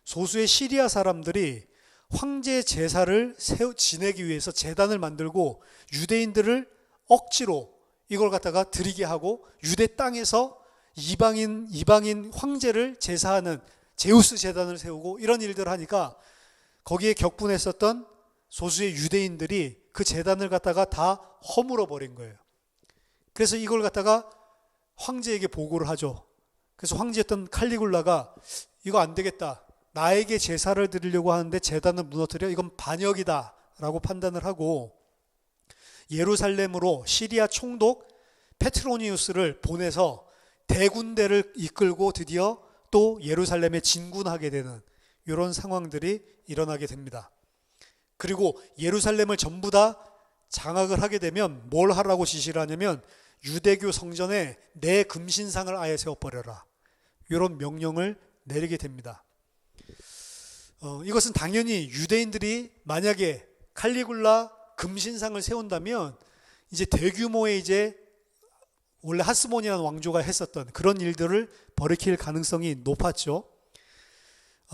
소수의 시리아 사람들이 황제 제사를 지내기 위해서 제단을 만들고 유대인들을 억지로 이걸 갖다가 드리게 하고 유대 땅에서 이방인 황제를 제사하는 제우스 제단을 세우고 이런 일들을 하니까 거기에 격분했었던 소수의 유대인들이 그 제단을 갖다가 다 허물어 버린 거예요. 그래서 이걸 갖다가 황제에게 보고를 하죠. 그래서 황제였던 칼리굴라가 이거 안 되겠다. 나에게 제사를 드리려고 하는데 제단을 무너뜨려? 이건 반역이다 라고 판단을 하고 예루살렘으로 시리아 총독 페트로니우스를 보내서 대군대를 이끌고 드디어 또 예루살렘에 진군하게 되는 이런 상황들이 일어나게 됩니다. 그리고 예루살렘을 전부 다 장악을 하게 되면 뭘 하라고 지시를 하냐면 유대교 성전에 내 금신상을 아예 세워버려라. 이런 명령을 내리게 됩니다. 이것은 당연히 유대인들이 만약에 칼리굴라 금신상을 세운다면 이제 대규모의 이제 원래 하스몬이라는 왕조가 했었던 그런 일들을 벌이킬 가능성이 높았죠.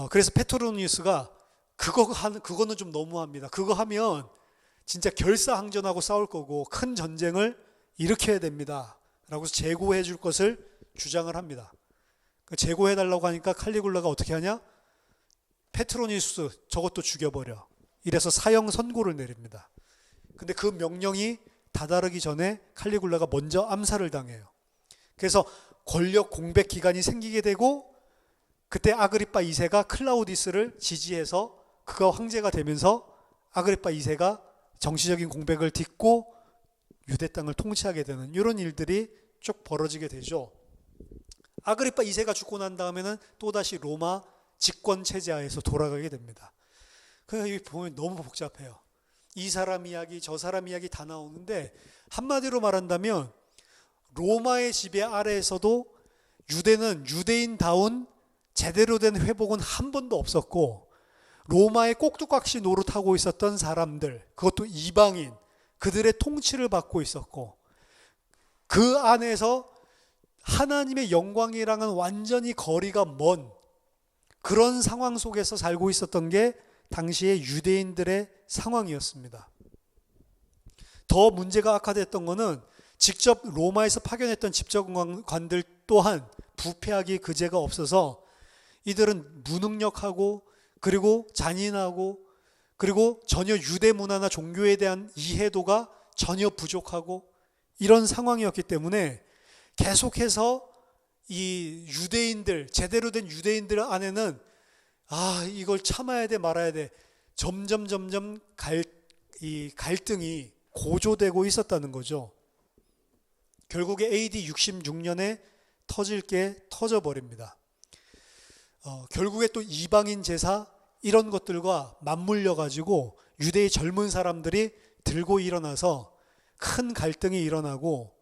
그래서 페트로니우스가 그거는 좀 너무합니다. 그거 하면 진짜 결사항전하고 싸울 거고 큰 전쟁을 일으켜야 됩니다. 라고 해서 제고해 줄 것을 주장을 합니다. 제고해 달라고 하니까 칼리굴라가 어떻게 하냐? 페트로니우스 저것도 죽여버려. 이래서 사형 선고를 내립니다. 근데 그 명령이 다다르기 전에 칼리굴라가 먼저 암살을 당해요. 그래서 권력 공백 기간이 생기게 되고 그때 아그리파 2세가 클라우디스를 지지해서 그가 황제가 되면서 아그리파 2세가 정치적인 공백을 딛고 유대 땅을 통치하게 되는 이런 일들이 쭉 벌어지게 되죠. 아그리파 2세가 죽고 난 다음에는 또다시 로마 집권 체제 하에서 돌아가게 됩니다. 그러니까 여기 보면 너무 복잡해요. 이 사람 이야기, 저 사람 이야기 다 나오는데 한마디로 말한다면 로마의 지배 아래에서도 유대는 유대인다운 제대로 된 회복은 한 번도 없었고 로마의 꼭두각시 노릇하고 있었던 사람들, 그것도 이방인, 그들의 통치를 받고 있었고 그 안에서 하나님의 영광이랑은 완전히 거리가 먼 그런 상황 속에서 살고 있었던 게 당시의 유대인들의 상황이었습니다. 더 문제가 악화됐던 것은 직접 로마에서 파견했던 집정관들 또한 부패하기 그제가 없어서 이들은 무능력하고 그리고 잔인하고 그리고 전혀 유대 문화나 종교에 대한 이해도가 전혀 부족하고 이런 상황이었기 때문에 계속해서 이 유대인들, 제대로 된 유대인들 안에는 이걸 참아야 돼 말아야 돼 점점 이 갈등이 고조되고 있었다는 거죠. 결국에 AD 66년에 터질 게 터져버립니다. 결국에 또 이방인 제사 이런 것들과 맞물려 가지고 유대의 젊은 사람들이 들고 일어나서 큰 갈등이 일어나고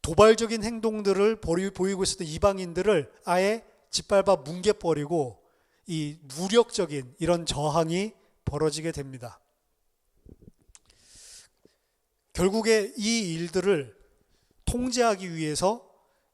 도발적인 행동들을 보이고 있었던 이방인들을 아예 짓밟아 뭉개버리고 이 무력적인 이런 저항이 벌어지게 됩니다. 결국에 이 일들을 통제하기 위해서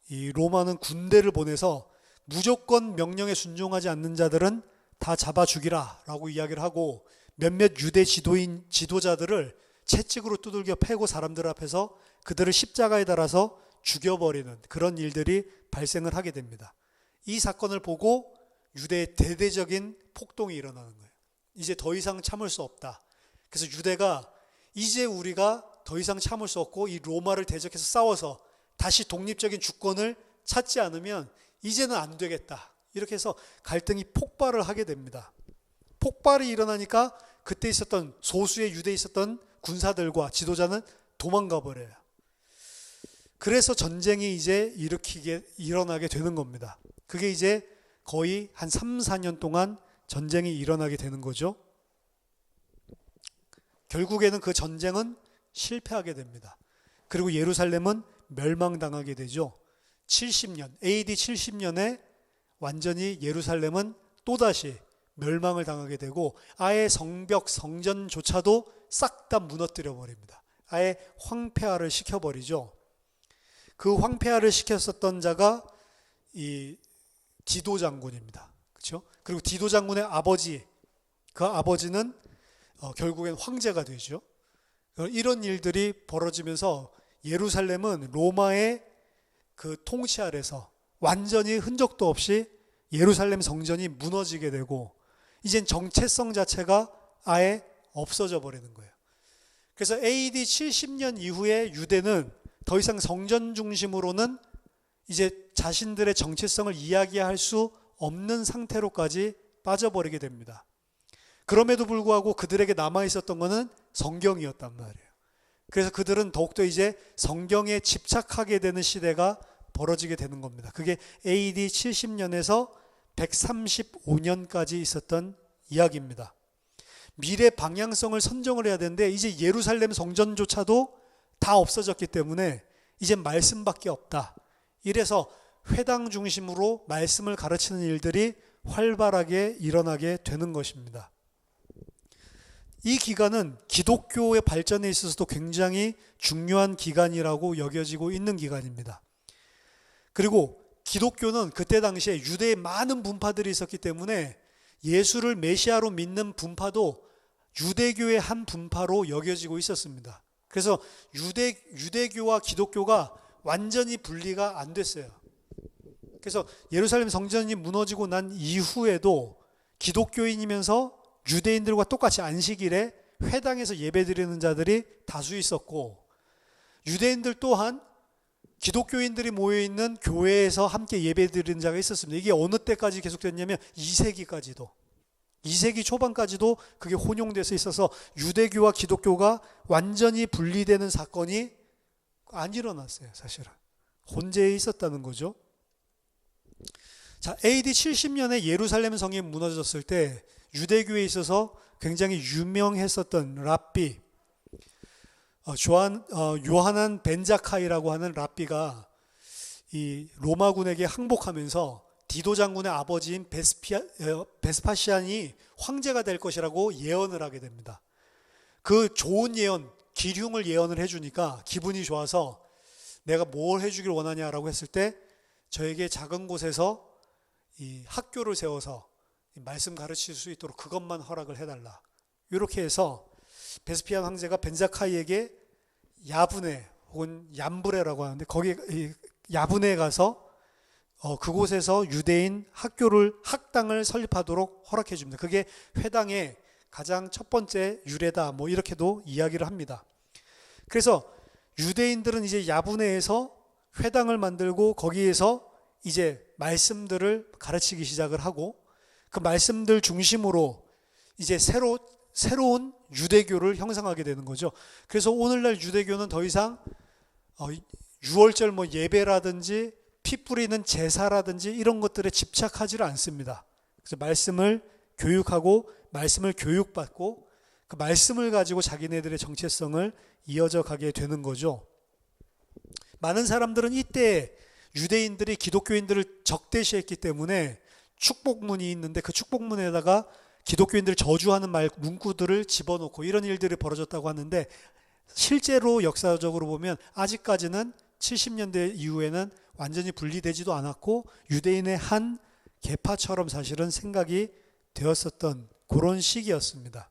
이 로마는 군대를 보내서 무조건 명령에 순종하지 않는 자들은 다 잡아 죽이라 라고 이야기를 하고 몇몇 유대 지도자들을 채찍으로 두들겨 패고 사람들 앞에서 그들을 십자가에 달아서 죽여버리는 그런 일들이 발생을 하게 됩니다. 이 사건을 보고 유대의 대대적인 폭동이 일어나는 거예요. 이제 더 이상 참을 수 없다. 그래서 유대가 이제 우리가 더 이상 참을 수 없고 이 로마를 대적해서 싸워서 다시 독립적인 주권을 찾지 않으면 이제는 안 되겠다. 이렇게 해서 갈등이 폭발을 하게 됩니다. 폭발이 일어나니까 그때 있었던 소수의 유대에 있었던 군사들과 지도자는 도망가 버려요. 그래서 전쟁이 이제 일어나게 되는 겁니다. 그게 이제 거의 한 3, 4년 동안 전쟁이 일어나게 되는 거죠. 결국에는 그 전쟁은 실패하게 됩니다. 그리고 예루살렘은 멸망당하게 되죠. 70년, AD 70년에 완전히 예루살렘은 또다시 멸망을 당하게 되고 아예 성전조차도 싹 다 무너뜨려 버립니다. 아예 황폐화를 시켜버리죠. 그 황폐화를 시켰었던 자가 이 디도 장군입니다. 그렇죠? 그리고 디도 장군의 아버지, 그 아버지는 결국엔 황제가 되죠. 이런 일들이 벌어지면서 예루살렘은 로마의 그 통치 아래서 완전히 흔적도 없이 예루살렘 성전이 무너지게 되고 이젠 정체성 자체가 아예 없어져 버리는 거예요. 그래서 AD 70년 이후에 유대는 더 이상 성전 중심으로는 이제 자신들의 정체성을 이야기할 수 없는 상태로까지 빠져버리게 됩니다. 그럼에도 불구하고 그들에게 남아있었던 것은 성경이었단 말이에요. 그래서 그들은 더욱더 이제 성경에 집착하게 되는 시대가 벌어지게 되는 겁니다. 그게 AD 70년에서 135년까지 있었던 이야기입니다. 미래 방향성을 선정을 해야 되는데 이제 예루살렘 성전조차도 다 없어졌기 때문에 이제 말씀밖에 없다. 이래서 회당 중심으로 말씀을 가르치는 일들이 활발하게 일어나게 되는 것입니다. 이 기간은 기독교의 발전에 있어서도 굉장히 중요한 기간이라고 여겨지고 있는 기간입니다. 그리고 기독교는 그때 당시에 유대에 많은 분파들이 있었기 때문에 예수를 메시아로 믿는 분파도 유대교의 한 분파로 여겨지고 있었습니다. 그래서 유대교와 기독교가 완전히 분리가 안 됐어요. 그래서 예루살렘 성전이 무너지고 난 이후에도 기독교인이면서 유대인들과 똑같이 안식일에 회당에서 예배드리는 자들이 다수 있었고, 유대인들 또한 기독교인들이 모여있는 교회에서 함께 예배드리는 자가 있었습니다. 이게 어느 때까지 계속됐냐면 2세기까지도 2세기 초반까지도 그게 혼용돼서 있어서 유대교와 기독교가 완전히 분리되는 사건이 안 일어났어요. 사실은 혼재해 있었다는 거죠. 자, AD 70년에 예루살렘 성이 무너졌을 때 유대교에 있어서 굉장히 유명했었던 랍비 요하난 벤자카이라고 하는 랍비가 이 로마군에게 항복하면서 디도 장군의 아버지인 베스파시안이 황제가 될 것이라고 예언을 하게 됩니다. 그 좋은 예언, 기륭을 예언을 해주니까 기분이 좋아서 내가 뭘 해주길 원하냐라고 했을 때 저에게 작은 곳에서 이 학교를 세워서 말씀 가르칠 수 있도록 그것만 허락을 해달라. 이렇게 해서 베스피안 황제가 벤자카이에게 야브네 혹은 얌브레라고 하는데 거기 야브네에 가서 그곳에서 유대인 학당을 설립하도록 허락해 줍니다. 그게 회당의 가장 첫 번째 유래다. 뭐 이렇게도 이야기를 합니다. 그래서 유대인들은 이제 야브네에서 회당을 만들고 거기에서 이제 말씀들을 가르치기 시작을 하고 그 말씀들 중심으로 이제 새로운 유대교를 형성하게 되는 거죠. 그래서 오늘날 유대교는 더 이상 6월절 뭐 예배라든지 피 뿌리는 제사라든지 이런 것들에 집착하지를 않습니다. 그래서 말씀을 교육하고 말씀을 교육받고 그 말씀을 가지고 자기네들의 정체성을 이어져 가게 되는 거죠. 많은 사람들은 이때 유대인들이 기독교인들을 적대시했기 때문에 축복문이 있는데 그 축복문에다가 기독교인들을 저주하는 문구들을 집어넣고 이런 일들이 벌어졌다고 하는데 실제로 역사적으로 보면 아직까지는 70년대 이후에는 완전히 분리되지도 않았고 유대인의 한 계파처럼 사실은 생각이 되었었던 그런 시기였습니다.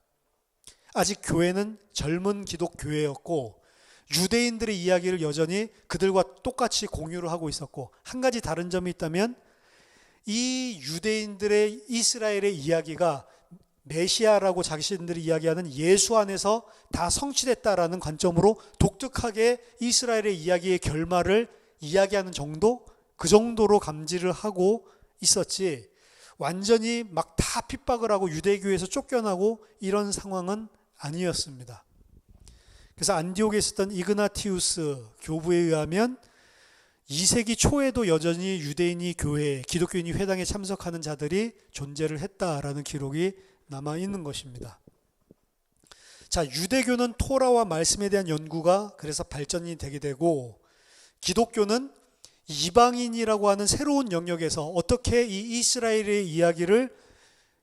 아직 교회는 젊은 기독교회였고 유대인들의 이야기를 여전히 그들과 똑같이 공유를 하고 있었고 한 가지 다른 점이 있다면 이 유대인들의 이스라엘의 이야기가 메시아라고 자신들이 이야기하는 예수 안에서 다 성취됐다라는 관점으로 독특하게 이스라엘의 이야기의 결말을 이야기하는 정도? 그 정도로 감지를 하고 있었지 완전히 막 다 핍박을 하고 유대교에서 쫓겨나고 이런 상황은 아니었습니다. 그래서 안디옥에 있었던 이그나티우스 교부에 의하면 2세기 초에도 여전히 유대인이 교회에 기독교인이 회당에 참석하는 자들이 존재를 했다라는 기록이 남아 있는 것입니다. 자, 유대교는 토라와 말씀에 대한 연구가 그래서 발전이 되게 되고 기독교는 이방인이라고 하는 새로운 영역에서 어떻게 이 이스라엘의 이야기를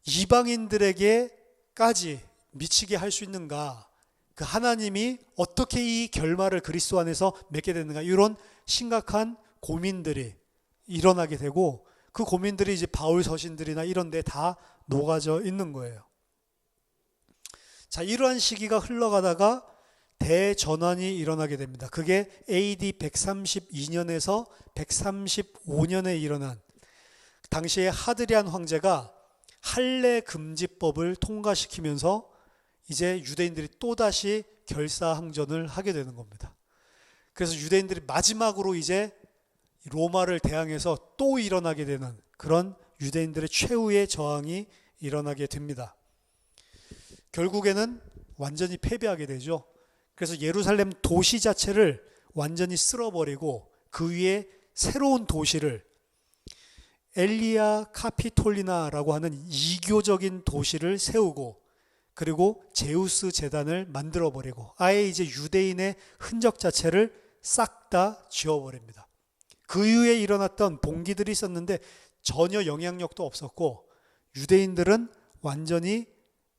이방인들에게까지 미치게 할 수 있는가, 그 하나님이 어떻게 이 결말을 그리스도 안에서 맺게 되는가, 이런 심각한 고민들이 일어나게 되고 그 고민들이 이제 바울 서신들이나 이런 데 다 녹아져 있는 거예요. 자, 이러한 시기가 흘러가다가 대전환이 일어나게 됩니다. 그게 AD 132년에서 135년에 일어난, 당시에 하드리안 황제가 할례 금지법을 통과시키면서 이제 유대인들이 또다시 결사항전을 하게 되는 겁니다. 그래서 유대인들이 마지막으로 이제 로마를 대항해서 또 일어나게 되는 그런 유대인들의 최후의 저항이 일어나게 됩니다. 결국에는 완전히 패배하게 되죠. 그래서 예루살렘 도시 자체를 완전히 쓸어버리고 그 위에 새로운 도시를, 엘리아 카피톨리나라고 하는 이교적인 도시를 세우고, 그리고 제우스 제단을 만들어버리고 아예 이제 유대인의 흔적 자체를 싹 다 지워버립니다. 그 이후에 일어났던 봉기들이 있었는데 전혀 영향력도 없었고, 유대인들은 완전히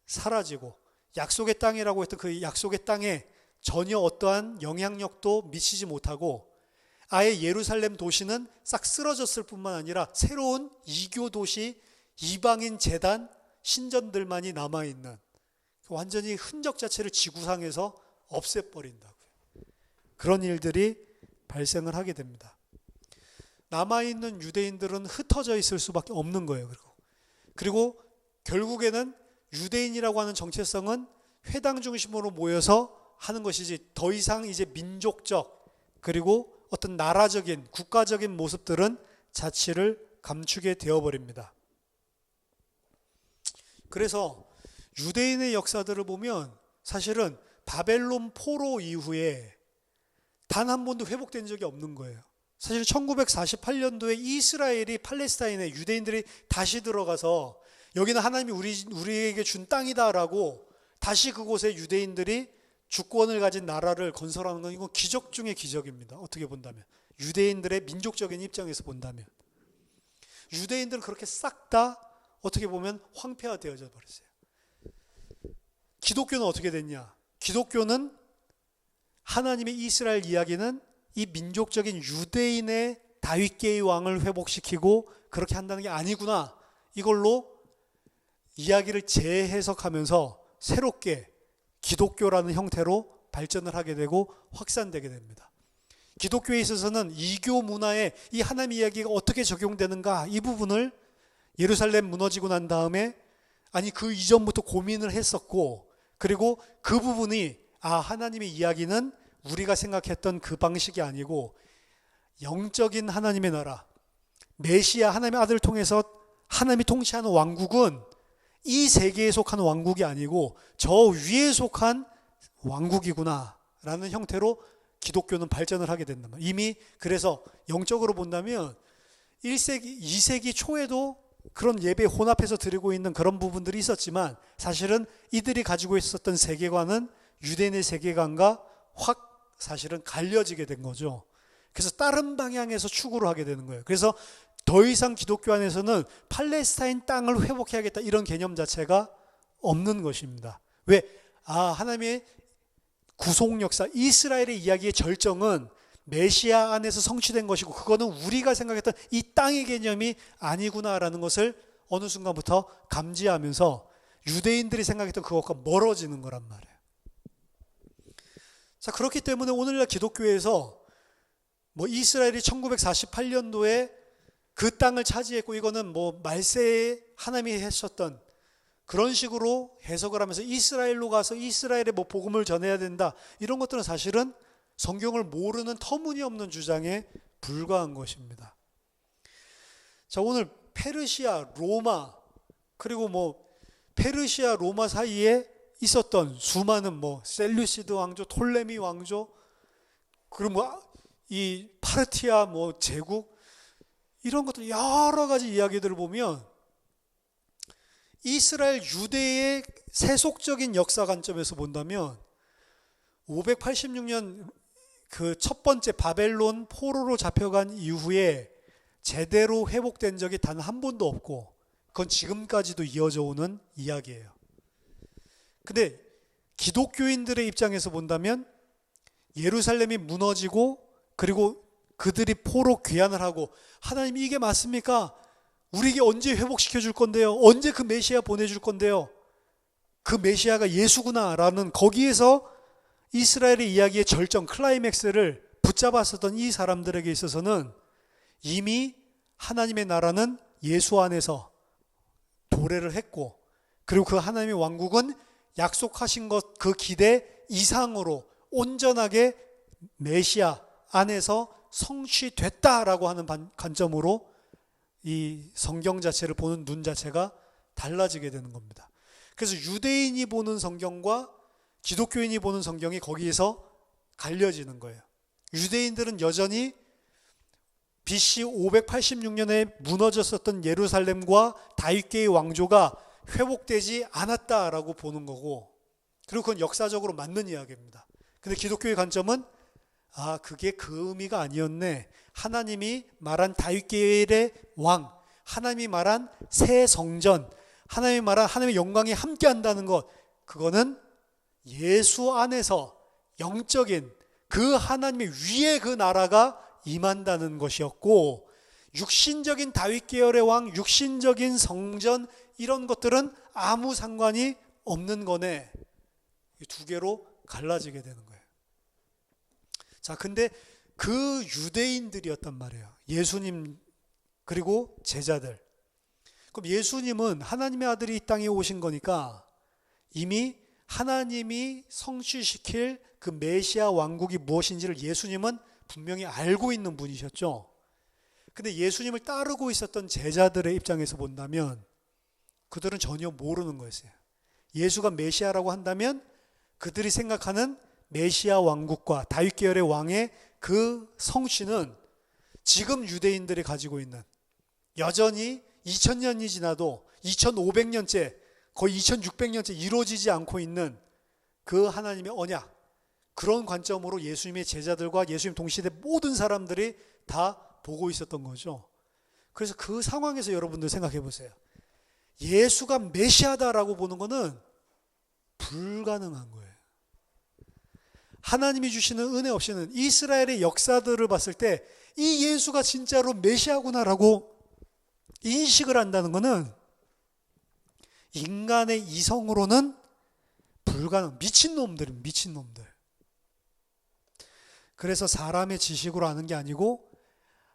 사라지고 약속의 땅이라고 했던 그 약속의 땅에 전혀 어떠한 영향력도 미치지 못하고, 아예 예루살렘 도시는 싹 쓰러졌을 뿐만 아니라 새로운 이교 도시, 이방인 제단, 신전들만이 남아있는, 완전히 흔적 자체를 지구상에서 없애버린다고요. 그런 일들이 발생을 하게 됩니다. 남아있는 유대인들은 흩어져 있을 수밖에 없는 거예요. 그리고 결국에는 유대인이라고 하는 정체성은 회당 중심으로 모여서 하는 것이지, 더 이상 이제 민족적 그리고 어떤 나라적인 국가적인 모습들은 자취를 감추게 되어버립니다. 그래서 유대인의 역사들을 보면 사실은 바벨론 포로 이후에 단 한 번도 회복된 적이 없는 거예요. 사실 1948년도에 이스라엘이 팔레스타인에 유대인들이 다시 들어가서 여기는 하나님이 우리에게 준 땅이다라고 다시 그곳에 유대인들이 주권을 가진 나라를 건설하는 건 이건 기적 중의 기적입니다. 어떻게 본다면, 유대인들의 민족적인 입장에서 본다면 유대인들은 그렇게 싹 다 어떻게 보면 황폐화되어져 버렸어요. 기독교는 어떻게 됐냐? 기독교는 하나님의 이스라엘 이야기는 이 민족적인 유대인의 다윗계의 왕을 회복시키고 그렇게 한다는 게 아니구나, 이걸로 이야기를 재해석하면서 새롭게 기독교라는 형태로 발전을 하게 되고 확산되게 됩니다. 기독교에 있어서는 이교 문화에 이 하나님 이야기가 어떻게 적용되는가, 이 부분을 예루살렘 무너지고 난 다음에, 아니 그 이전부터 고민을 했었고, 그리고 그 부분이 하나님의 이야기는 우리가 생각했던 그 방식이 아니고 영적인 하나님의 나라, 메시아 하나님의 아들을 통해서 하나님이 통치하는 왕국은 이 세계에 속한 왕국이 아니고 저 위에 속한 왕국이구나 라는 형태로 기독교는 발전을 하게 된단 말이에요. 이미 그래서 영적으로 본다면 1세기, 2세기 초에도 그런 예배 혼합해서 드리고 있는 그런 부분들이 있었지만, 사실은 이들이 가지고 있었던 세계관은 유대인의 세계관과 확 사실은 갈려지게 된 거죠. 그래서 다른 방향에서 추구를 하게 되는 거예요. 그래서 더 이상 기독교 안에서는 팔레스타인 땅을 회복해야겠다 이런 개념 자체가 없는 것입니다. 왜? 하나님의 구속 역사, 이스라엘의 이야기의 절정은 메시아 안에서 성취된 것이고, 그거는 우리가 생각했던 이 땅의 개념이 아니구나라는 것을 어느 순간부터 감지하면서 유대인들이 생각했던 그것과 멀어지는 거란 말이에요. 자, 그렇기 때문에 오늘날 기독교에서 이스라엘이 1948년도에 그 땅을 차지했고 이거는 말세에 하나님이 하셨던 그런 식으로 해석을 하면서 이스라엘로 가서 이스라엘에 복음을 전해야 된다, 이런 것들은 사실은 성경을 모르는 터무니없는 주장에 불과한 것입니다. 자, 오늘 페르시아, 로마, 그리고 페르시아, 로마 사이에 있었던 수많은 셀루시드 왕조, 톨레미 왕조, 그리고 이 파르티아 제국, 이런 것들 여러 가지 이야기들을 보면 이스라엘 유대의 세속적인 역사 관점에서 본다면 586년 그 첫 번째 바벨론 포로로 잡혀간 이후에 제대로 회복된 적이 단 한 번도 없고, 그건 지금까지도 이어져 오는 이야기예요. 근데 기독교인들의 입장에서 본다면 예루살렘이 무너지고 그리고 그들이 포로 귀환을 하고, 하나님 이게 맞습니까? 우리에게 언제 회복시켜 줄 건데요? 언제 그 메시아 보내줄 건데요? 그 메시아가 예수구나라는 거기에서 이스라엘의 이야기의 절정, 클라이맥스를 붙잡았었던 이 사람들에게 있어서는 이미 하나님의 나라는 예수 안에서 도래를 했고, 그리고 그 하나님의 왕국은 약속하신 것 그 기대 이상으로 온전하게 메시아 안에서 성취됐다라고 하는 관점으로 이 성경 자체를 보는 눈 자체가 달라지게 되는 겁니다. 그래서 유대인이 보는 성경과 기독교인이 보는 성경이 거기에서 갈려지는 거예요. 유대인들은 여전히 BC 586년에 무너졌었던 예루살렘과 다윗계의 왕조가 회복되지 않았다라고 보는 거고, 그리고 그건 역사적으로 맞는 이야기입니다. 근데 기독교의 관점은 그게 그 의미가 아니었네. 하나님이 말한 다윗계의 왕, 하나님이 말한 새 성전, 하나님이 말한 하나님의 영광이 함께 한다는 것, 그거는 예수 안에서 영적인 그 하나님의 위에 그 나라가 임한다는 것이었고, 육신적인 다윗 계열의 왕, 육신적인 성전 이런 것들은 아무 상관이 없는 거네. 이 두 개로 갈라지게 되는 거예요. 자, 근데 그 유대인들이었단 말이에요. 예수님 그리고 제자들. 그럼 예수님은 하나님의 아들이 이 땅에 오신 거니까 이미 하나님이 성취시킬 그 메시아 왕국이 무엇인지를 예수님은 분명히 알고 있는 분이셨죠. 근데 예수님을 따르고 있었던 제자들의 입장에서 본다면 그들은 전혀 모르는 거였어요. 예수가 메시아라고 한다면 그들이 생각하는 메시아 왕국과 다윗 계열의 왕의 그 성취는 지금 유대인들이 가지고 있는, 여전히 2000년이 지나도 2500년째 거의 2600년째 이루어지지 않고 있는 그 하나님의 언약, 그런 관점으로 예수님의 제자들과 예수님 동시대 모든 사람들이 다 보고 있었던 거죠. 그래서 그 상황에서 여러분들 생각해 보세요. 예수가 메시아다라고 보는 거는 불가능한 거예요. 하나님이 주시는 은혜 없이는 이스라엘의 역사들을 봤을 때 이 예수가 진짜로 메시아구나라고 인식을 한다는 것은 인간의 이성으로는 불가능, 미친놈들입니다. 미친놈들. 그래서 사람의 지식으로 아는 게 아니고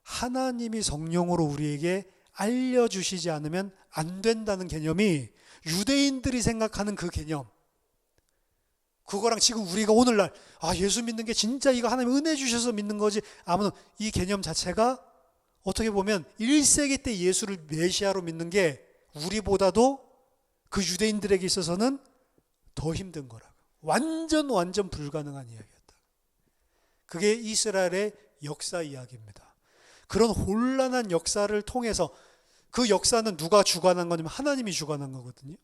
하나님이 성령으로 우리에게 알려주시지 않으면 안 된다는 개념이 유대인들이 생각하는 그 개념, 그거랑 지금 우리가 오늘날 예수 믿는 게 진짜 이거 하나님 은혜 주셔서 믿는 거지, 아무튼 이 개념 자체가 어떻게 보면 1세기 때 예수를 메시아로 믿는 게 우리보다도 그 유대인들에게 있어서는 더 힘든 거라고. 완전 불가능한 이야기였다. 그게 이스라엘의 역사 이야기입니다. 그런 혼란한 역사를 통해서, 그 역사는 누가 주관한 거냐면 하나님이 주관한 거거든요.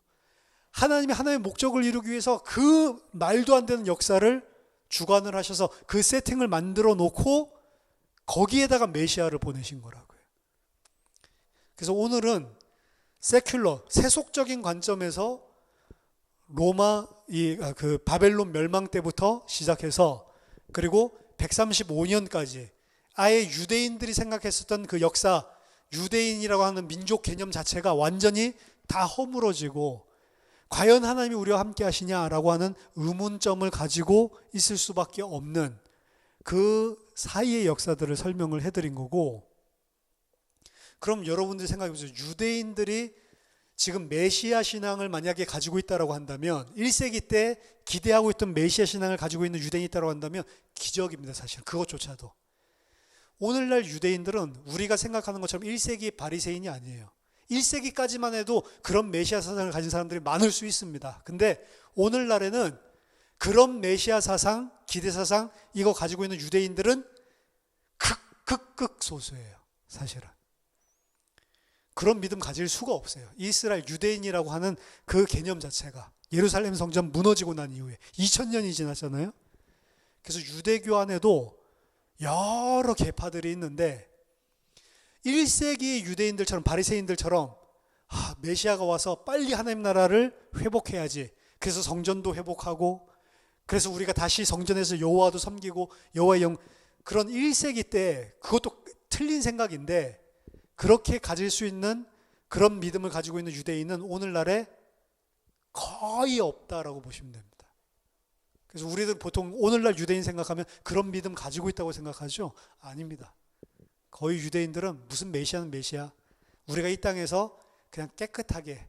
하나님이 하나님의 목적을 이루기 위해서 그 말도 안 되는 역사를 주관을 하셔서 그 세팅을 만들어 놓고 거기에다가 메시아를 보내신 거라고요. 그래서 오늘은 세큘러, 세속적인 관점에서 로마, 그 바벨론 멸망 때부터 시작해서 그리고 135년까지 아예 유대인들이 생각했었던 그 역사, 유대인이라고 하는 민족 개념 자체가 완전히 다 허물어지고, 과연 하나님이 우리와 함께 하시냐라고 하는 의문점을 가지고 있을 수밖에 없는 그 사이의 역사들을 설명을 해드린 거고, 그럼 여러분들이 생각해 보세요. 유대인들이 지금 메시아 신앙을 만약에 가지고 있다고 한다면, 1세기 때 기대하고 있던 메시아 신앙을 가지고 있는 유대인이 있다고 한다면 기적입니다. 사실 그것조차도. 오늘날 유대인들은 우리가 생각하는 것처럼 1세기 바리새인이 아니에요. 1세기까지만 해도 그런 메시아 사상을 가진 사람들이 많을 수 있습니다. 근데 오늘날에는 그런 메시아 사상, 기대 사상 이거 가지고 있는 유대인들은 극소수예요. 사실은. 그런 믿음 가질 수가 없어요. 이스라엘 유대인이라고 하는 그 개념 자체가 예루살렘 성전 무너지고 난 이후에 2000년이 지났잖아요. 그래서 유대교 안에도 여러 계파들이 있는데 1세기 유대인들처럼, 바리새인들처럼 메시아가 와서 빨리 하나님 나라를 회복해야지, 그래서 성전도 회복하고, 그래서 우리가 다시 성전에서 여호와도 섬기고 여호와의 영, 그런 1세기 때 그것도 틀린 생각인데, 그렇게 가질 수 있는 그런 믿음을 가지고 있는 유대인은 오늘날에 거의 없다라고 보시면 됩니다. 그래서 우리들 보통 오늘날 유대인 생각하면 그런 믿음 가지고 있다고 생각하죠? 아닙니다. 거의 유대인들은 무슨 메시아는 메시아, 우리가 이 땅에서 그냥 깨끗하게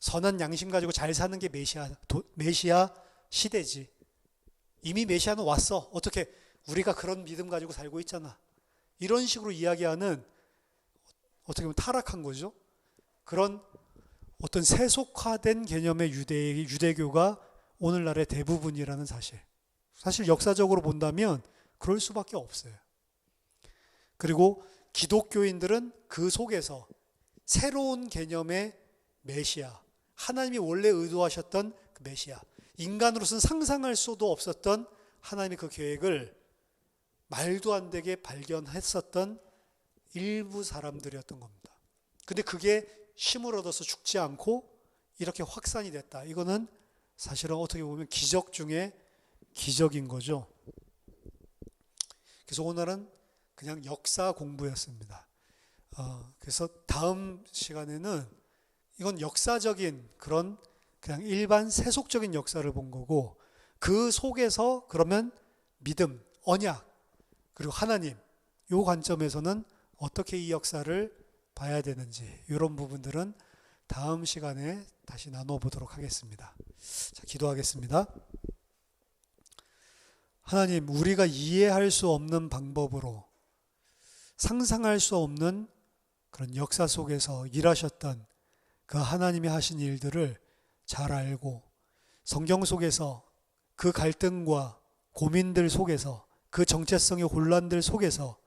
선한 양심 가지고 잘 사는 게 메시아 시대지. 이미 메시아는 왔어. 어떻게 우리가 그런 믿음 가지고 살고 있잖아. 이런 식으로 이야기하는 어떻게 보면 타락한 거죠. 그런 어떤 세속화된 개념의 유대교가 오늘날의 대부분이라는 사실. 사실 역사적으로 본다면 그럴 수밖에 없어요. 그리고 기독교인들은 그 속에서 새로운 개념의 메시아, 하나님이 원래 의도하셨던 그 메시아, 인간으로서는 상상할 수도 없었던 하나님의 그 계획을 말도 안 되게 발견했었던 일부 사람들이었던 겁니다. 근데 그게 힘을 얻어서 죽지 않고 이렇게 확산이 됐다. 이거는 사실은 어떻게 보면 기적 중에 기적인 거죠. 그래서 오늘은 그냥 역사 공부였습니다. 그래서 다음 시간에는 이건 역사적인 그런 그냥 일반 세속적인 역사를 본 거고, 그 속에서 그러면 믿음, 언약, 그리고 하나님, 요 관점에서는 어떻게 이 역사를 봐야 되는지, 이런 부분들은 다음 시간에 다시 나눠보도록 하겠습니다. 자, 기도하겠습니다. 하나님, 우리가 이해할 수 없는 방법으로 상상할 수 없는 그런 역사 속에서 일하셨던 그 하나님이 하신 일들을 잘 알고, 성경 속에서 그 갈등과 고민들 속에서, 그 정체성의 혼란들 속에서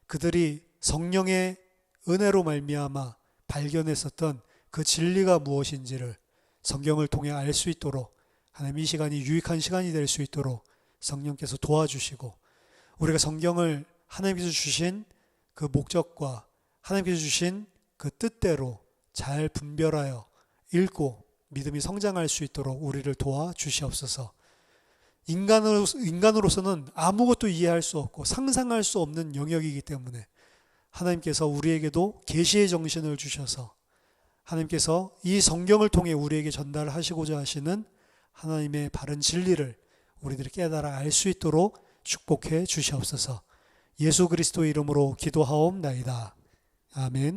그들이 성령의 은혜로 말미암아 발견했었던 그 진리가 무엇인지를 성경을 통해 알 수 있도록, 하나님 이 시간이 유익한 시간이 될 수 있도록 성령께서 도와주시고, 우리가 성경을 하나님께서 주신 그 목적과 하나님께서 주신 그 뜻대로 잘 분별하여 읽고 믿음이 성장할 수 있도록 우리를 도와주시옵소서. 인간으로서는 아무것도 이해할 수 없고 상상할 수 없는 영역이기 때문에 하나님께서 우리에게도 계시의 정신을 주셔서 하나님께서 이 성경을 통해 우리에게 전달하시고자 하시는 하나님의 바른 진리를 우리들이 깨달아 알 수 있도록 축복해 주시옵소서. 예수 그리스도의 이름으로 기도하옵나이다. 아멘.